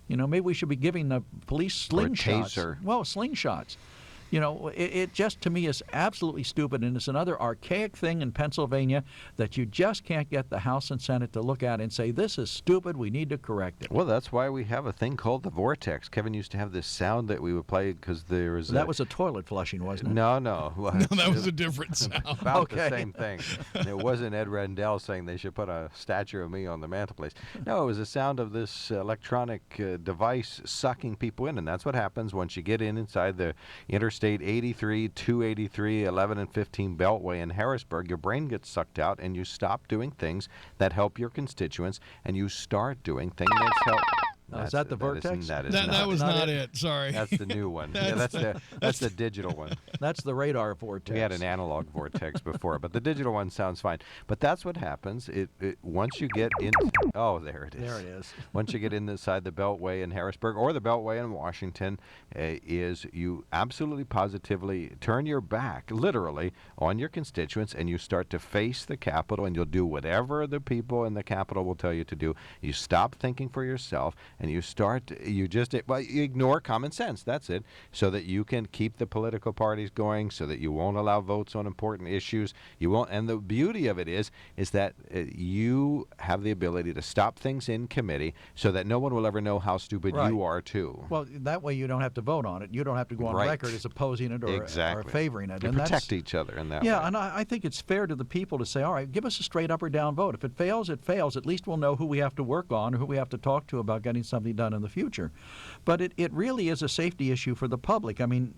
Maybe we should be giving the police slingshots. Or a taser. Well, slingshots. It just, to me, is absolutely stupid, and it's another archaic thing in Pennsylvania that you just can't get the House and Senate to look at and say, this is stupid, we need to correct it. Well, that's why we have a thing called the vortex. Kevin used to have this sound that we would play because there was That was a toilet flushing, wasn't it? No. Well, no, that was a different sound. About the same thing. It wasn't Ed Rendell saying they should put a statue of me on the mantelpiece. No, it was the sound of this electronic device sucking people in, and that's what happens once you get inside the Interstate 83, 283, 11 and 15 Beltway in Harrisburg. Your brain gets sucked out, and you stop doing things that help your constituents, and you start doing things that help. Is that the vortex? That was not it. Sorry. That's the new one. That's the digital one. That's the radar vortex. We had an analog vortex before, but the digital one sounds fine. But that's what happens. Once you get in. Oh, there it is. There it is. Once you get inside the Beltway in Harrisburg or the Beltway in Washington, is you absolutely positively turn your back, literally, on your constituents, and you start to face the Capitol, and you'll do whatever the people in the Capitol will tell you to do. You stop thinking for yourself, and you ignore common sense. That's it, so that you can keep the political parties going, so that you won't allow votes on important issues. You won't, and the beauty of it is that you have the ability to stop things in committee, so that no one will ever know how stupid you are too. Well, that way you don't have to vote on it. You don't have to go on record as opposing it or favoring it. You protect each other in that way. Yeah, and I think it's fair to the people to say, all right, give us a straight up or down vote. If it fails, it fails. At least we'll know who we have to work on or who we have to talk to about getting something done in the future. But it really is a safety issue for the public. I mean,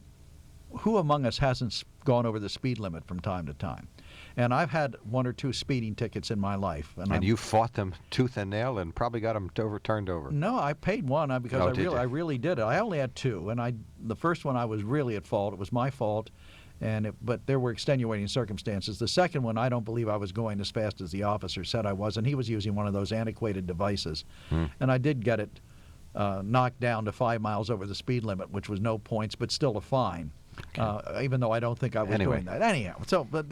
who among us hasn't gone over the speed limit from time to time? And I've had 1 or 2 speeding tickets in my life. And you fought them tooth and nail and probably got them turned over. No, I paid one because I really did it. I only had 2, and the first one I was really at fault. It was my fault, but there were extenuating circumstances. The second one, I don't believe I was going as fast as the officer said I was, and he was using one of those antiquated devices. And I did get it knocked down to 5 miles over the speed limit, which was no points, but still a fine. Even though I don't think I was doing that. Anyhow, but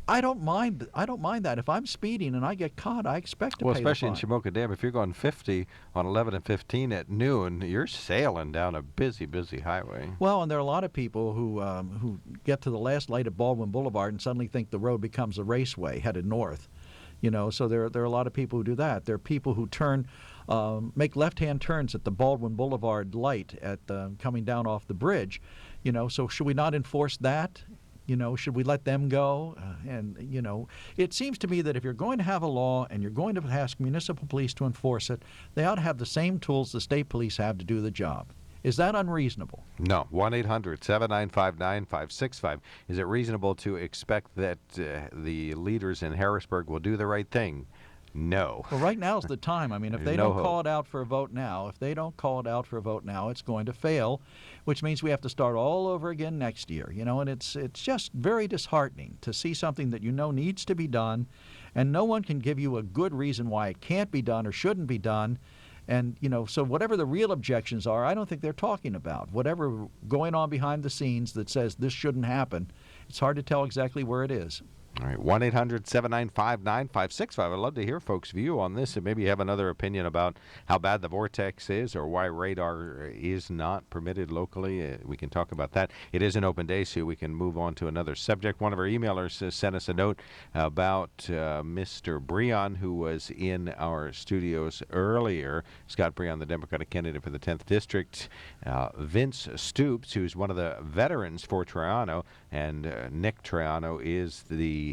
I don't mind that. If I'm speeding and I get caught, I expect to pay the fine. Well, especially in Shamokin Dam, if you're going 50 on 11 and 15 at noon, you're sailing down a busy, busy highway. Well, and there are a lot of people who get to the last light at Baldwin Boulevard and suddenly think the road becomes a raceway headed north. So there are a lot of people who do that. There are people who make left-hand turns at the Baldwin Boulevard light at coming down off the bridge. So should we not enforce that? Should we let them go? It seems to me that if you're going to have a law and you're going to ask municipal police to enforce it, they ought to have the same tools the state police have to do the job. Is that unreasonable? No. 1-800-795-9565. Is it reasonable to expect that the leaders in Harrisburg will do the right thing? No. Well, right now's the time. I mean, if they don't call it out for a vote now, it's going to fail, which means we have to start all over again next year. And it's just very disheartening to see something that needs to be done, and no one can give you a good reason why it can't be done or shouldn't be done. And, so whatever the real objections are, I don't think they're talking about. Whatever going on behind the scenes that says this shouldn't happen, it's hard to tell exactly where it is. All right, 1-800-795-9565. I'd love to hear folks' view on this, and maybe you have another opinion about how bad the vortex is or why radar is not permitted locally. We can talk about that. It is an open day, so we can move on to another subject. One of our emailers sent us a note about Mr. Brion, who was in our studios earlier. Scott Brion, the Democratic candidate for the 10th District. Vince Stoops, who's one of the veterans for Triano, and Nick Triano is the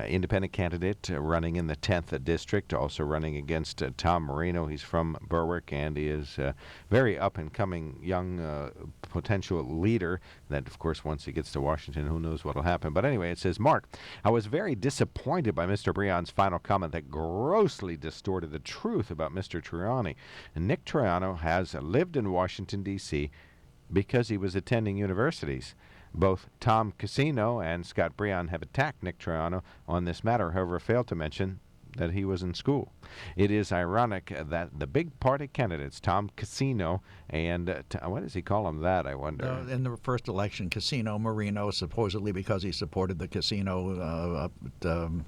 independent candidate running in the 10th District, also running against Tom Marino. He's from Berwick, and he is a very up-and-coming young potential leader that, of course, once he gets to Washington, who knows what will happen. But anyway, it says, Mark, I was very disappointed by Mr. Brion's final comment that grossly distorted the truth about Mr. Triani. And Nick Triano has lived in Washington, D.C. because he was attending universities. Both Tom Casino and Scott Brion have attacked Nick Triano on this matter, however, failed to mention that he was in school. It is ironic that the big party candidates, Tom Casino and, what does he call him that, I wonder? In the first election, Casino Marino, supposedly because he supported the casino the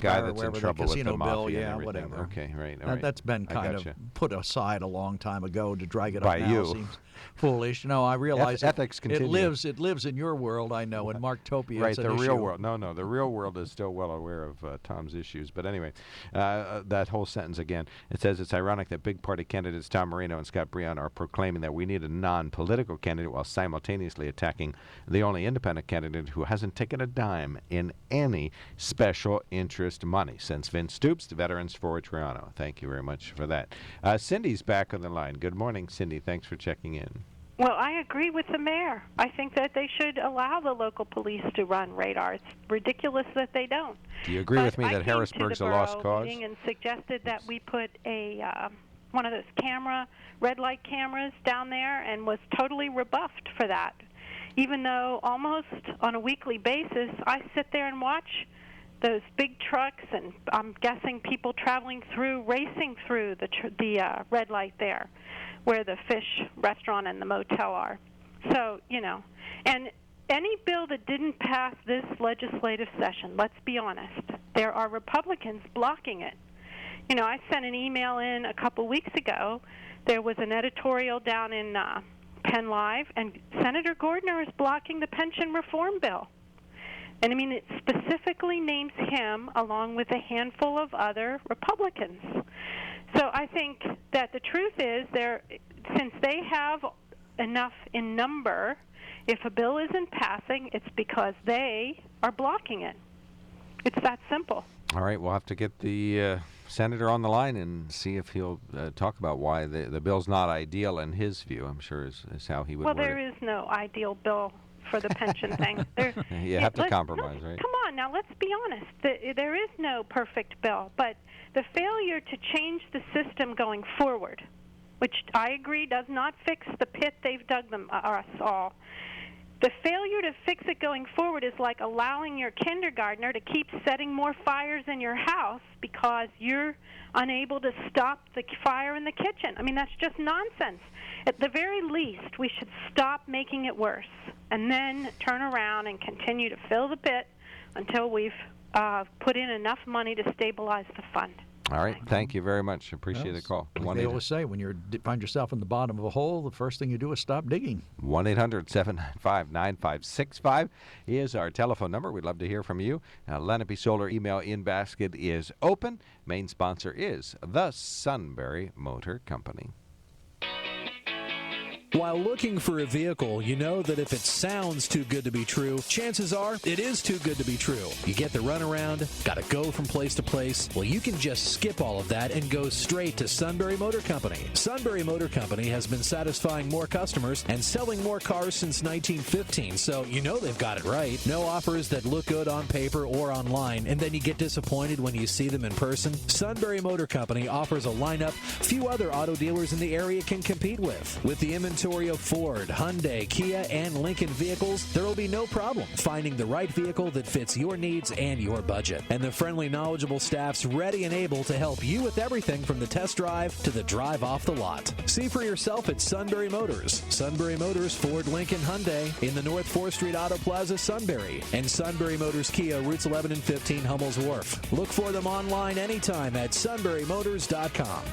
guy that's in trouble with the mafia bill, and everything. Whatever. Okay, right. All right. That's been kind of put aside a long time ago. To drag it by up now you. seems foolish. No, I realize ethics continue. It lives in your world, I know, in Marktopia. Right, it's the an real issue. world. No, the real world is still well aware of Tom's issues. But anyway, that whole sentence again, it says it's ironic that big party candidates Tom Marino and Scott Brion are proclaiming that we need a non-political candidate while simultaneously attacking the only independent candidate who hasn't taken a dime in any special interest money since Vince Stoops, the Veterans for Triano. Thank you very much for that. Cindy's back on the line. Good morning, Cindy. Thanks for checking in. Well, I agree with the mayor. I think that they should allow the local police to run radar. It's ridiculous that they don't. Do you agree with me that Harrisburg's a lost cause? And suggested that we put one of those red light cameras down there, and was totally rebuffed for that. Even though almost on a weekly basis, I sit there and watch those big trucks, and I'm guessing people racing through the red light there, where the fish restaurant and the motel are. So, and any bill that didn't pass this legislative session, let's be honest, there are Republicans blocking it. You know, I sent an email in a couple weeks ago. There was an editorial down in Penn Live, and Senator Gordner is blocking the pension reform bill. And, I mean, it specifically names him along with a handful of other Republicans. So I think that the truth is, since they have enough in number, if a bill isn't passing, it's because they are blocking it. It's that simple. All right, we'll have to get the senator on the line and see if he'll talk about why the bill's not ideal in his view. I'm sure is how he would word there it. is no ideal bill for the pension thing. You have to compromise, right? Come on, now let's be honest. There is no perfect bill, but the failure to change the system going forward, which I agree does not fix the pit they've dug us all. The failure to fix it going forward is like allowing your kindergartner to keep setting more fires in your house because you're unable to stop the fire in the kitchen. I mean, that's just nonsense. At the very least, we should stop making it worse and then turn around and continue to fill the pit until we've put in enough money to stabilize the fund. All right. Thank you very much. Appreciate the call. They always say when you find yourself in the bottom of a hole, the first thing you do is stop digging. 1-800-795-9565 is our telephone number. We'd love to hear from you. Lenape Solar email in basket is open. Main sponsor is the Sunbury Motor Company. While looking for a vehicle, you know that if it sounds too good to be true, chances are it is too good to be true. You get the runaround, got to go from place to place. Well, you can just skip all of that and go straight to Sunbury Motor Company. Sunbury Motor Company has been satisfying more customers and selling more cars since 1915, so you know they've got it right. No offers that look good on paper or online, and then you get disappointed when you see them in person. Sunbury Motor Company offers a lineup few other auto dealers in the area can compete with. With the inventory of Ford, Hyundai, Kia, and Lincoln vehicles, there will be no problem finding the right vehicle that fits your needs and your budget. And the friendly, knowledgeable staff's ready and able to help you with everything from the test drive to the drive off the lot. See for yourself at Sunbury Motors. Sunbury Motors, Ford, Lincoln, Hyundai in the North 4th Street Auto Plaza, Sunbury. And Sunbury Motors Kia, routes 11 and 15, Hummel's Wharf. Look for them online anytime at sunburymotors.com.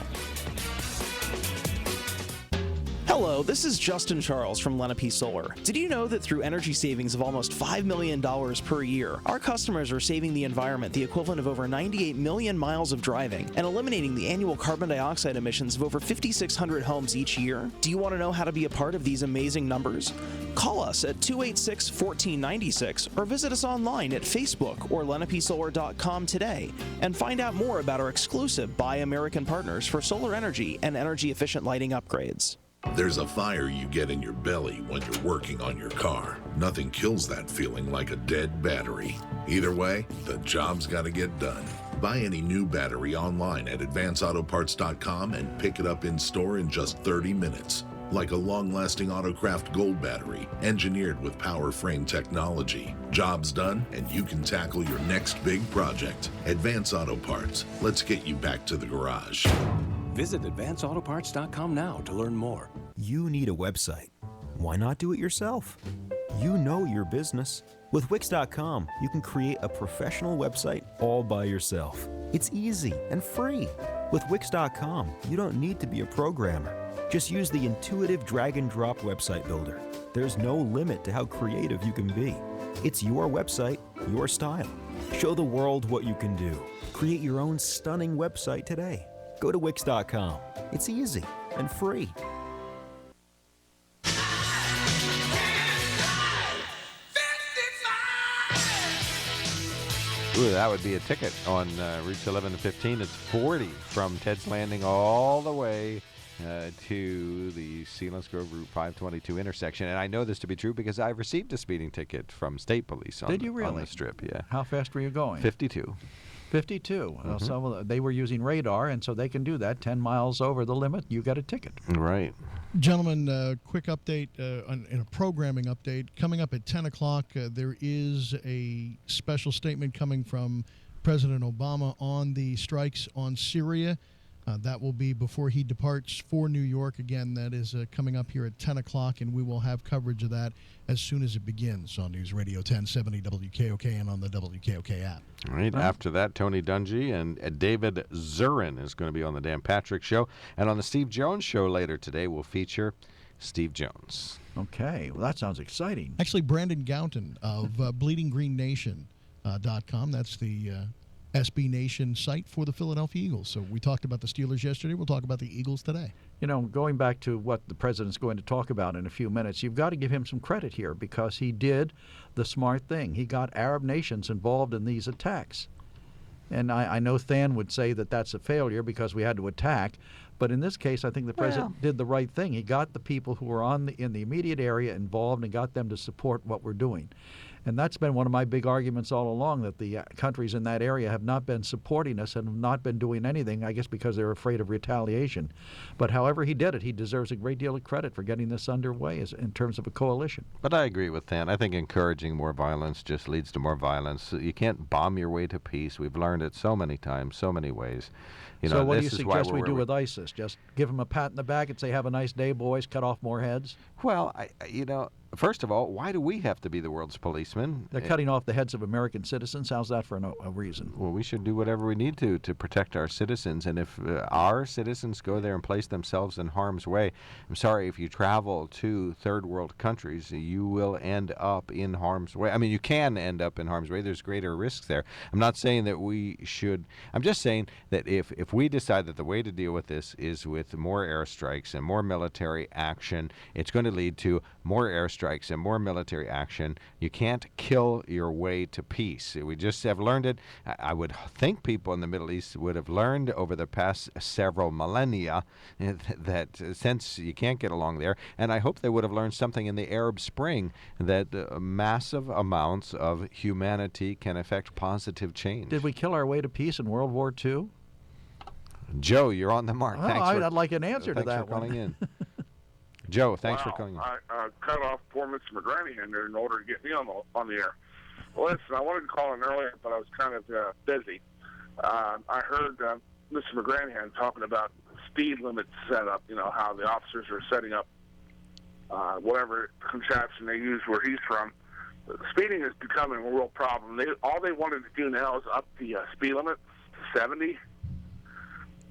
Hello, this is Justin Charles from Lenape Solar. Did you know that through energy savings of almost $5 million per year, our customers are saving the environment the equivalent of over 98 million miles of driving and eliminating the annual carbon dioxide emissions of over 5,600 homes each year? Do you want to know how to be a part of these amazing numbers? Call us at 286-1496 or visit us online at Facebook or lenapesolar.com today and find out more about our exclusive Buy American partners for solar energy and energy-efficient lighting upgrades. There's a fire you get in your belly when you're working on your car. Nothing kills that feeling like a dead battery. Either way, the job's got to get done. Buy any new battery online at advanceautoparts.com and pick it up in store in just 30 minutes. Like a long-lasting Autocraft Gold battery, engineered with power frame technology. Job's done, and you can tackle your next big project. Advance Auto Parts. Let's get you back to the garage. Visit advanceautoparts.com now to learn more. You need a website. Why not do it yourself? You know your business. With Wix.com, you can create a professional website all by yourself. It's easy and free. With Wix.com, you don't need to be a programmer. Just use the intuitive drag-and-drop website builder. There's no limit to how creative you can be. It's your website, your style. Show the world what you can do. Create your own stunning website today. Go to Wix.com. It's easy and free. Ooh, that would be a ticket on routes 11 and 15. It's 40 from Ted's Landing all the way to the Selinsgrove Route 522 intersection. And I know this to be true because I've received a speeding ticket from state police on, Did you really? On the strip. Yeah. How fast were you going? 52. 52. Well, so they were using radar, and so they can do that. 10 miles over the limit, you get a ticket. Right. Gentlemen, quick update, in a programming update. Coming up at 10 o'clock, there is a special statement coming from President Obama on the strikes on Syria. That will be before he departs for New York. Again, that is coming up here at 10 o'clock, and we will have coverage of that as soon as it begins on News Radio 1070 WKOK and on the WKOK app. All right. After that, Tony Dungy and David Zurin is going to be on the Dan Patrick Show. And on the Steve Jones Show later today, we'll feature Steve Jones. Okay. Well, that sounds exciting. Actually, Brandon Gounton of BleedingGreenNation.com. That's the SB Nation site for the Philadelphia Eagles. So we talked about the Steelers yesterday. We'll talk about the Eagles today. You know, going back to what the president's going to talk about in a few minutes, you've got to give him some credit here because he did the smart thing. He got Arab nations involved in these attacks. And I know Than would say that that's a failure because we had to attack. But in this case, I think the president did the right thing. He got the people who were in the immediate area involved and got them to support what we're doing. And that's been one of my big arguments all along, that the countries in that area have not been supporting us and have not been doing anything, I guess because they're afraid of retaliation. But however he did it, he deserves a great deal of credit for getting this underway in terms of a coalition. But I agree with Than. I think encouraging more violence just leads to more violence. You can't bomb your way to peace. We've learned it so many times, so many ways. So what do you suggest we do with ISIS? Just give them a pat in the back and say, have a nice day, boys, cut off more heads? Well, first of all, why do we have to be the world's policemen? They're cutting off the heads of American citizens. How's that for a reason? Well, we should do whatever we need to protect our citizens. And if our citizens go there and place themselves in harm's way, I'm sorry, if you travel to third world countries, you will end up in harm's way. I mean, you can end up in harm's way. There's greater risks there. I'm not saying that we should. I'm just saying that if we decide that the way to deal with this is with more airstrikes and more military action, it's going to lead to more airstrikes and more military action. You can't kill your way to peace. We just have learned it. I would think people in the Middle East would have learned over the past several millennia that since you can't get along there, and I hope they would have learned something in the Arab Spring, that massive amounts of humanity can affect positive change. Did we kill our way to peace in World War II? Joe, you're on the mark. Oh, I'd like an answer to that Thanks for calling in. Joe, thanks for calling in. I cut off poor Mr. McGranaghan in order to get me on the air. Well, listen, I wanted to call in earlier, but I was kind of busy. I heard Mr. McGranaghan talking about speed limit setup, how the officers are setting up whatever contraption they use where he's from. Speeding is becoming a real problem. All they wanted to do now is up the speed limit to 70.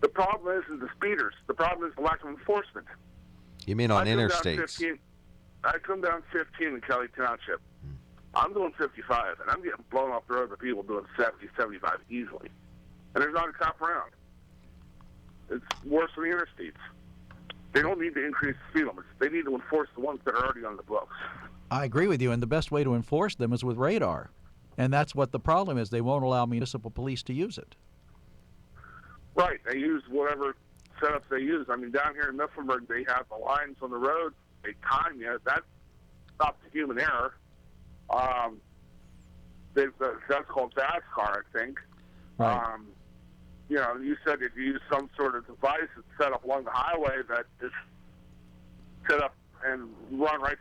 The problem isn't the speeders. The problem is the lack of enforcement. You mean on interstates? I come down 15 in Kelly Township. I'm doing 55, and I'm getting blown off the road by people doing 70, 75 easily. And there's not a cop around. It's worse than the interstates. They don't need to increase the speed limits. They need to enforce the ones that are already on the books. I agree with you, and the best way to enforce them is with radar. And that's what the problem is. They won't allow municipal police to use it. Right. They use whatever setups they use. I mean, down here in Mifflinburg, they have the lines on the road. They time you. That stops the human error. That's called VASCAR, I think. Right. You said if you use some sort of device that's set up along the highway that is set up and run right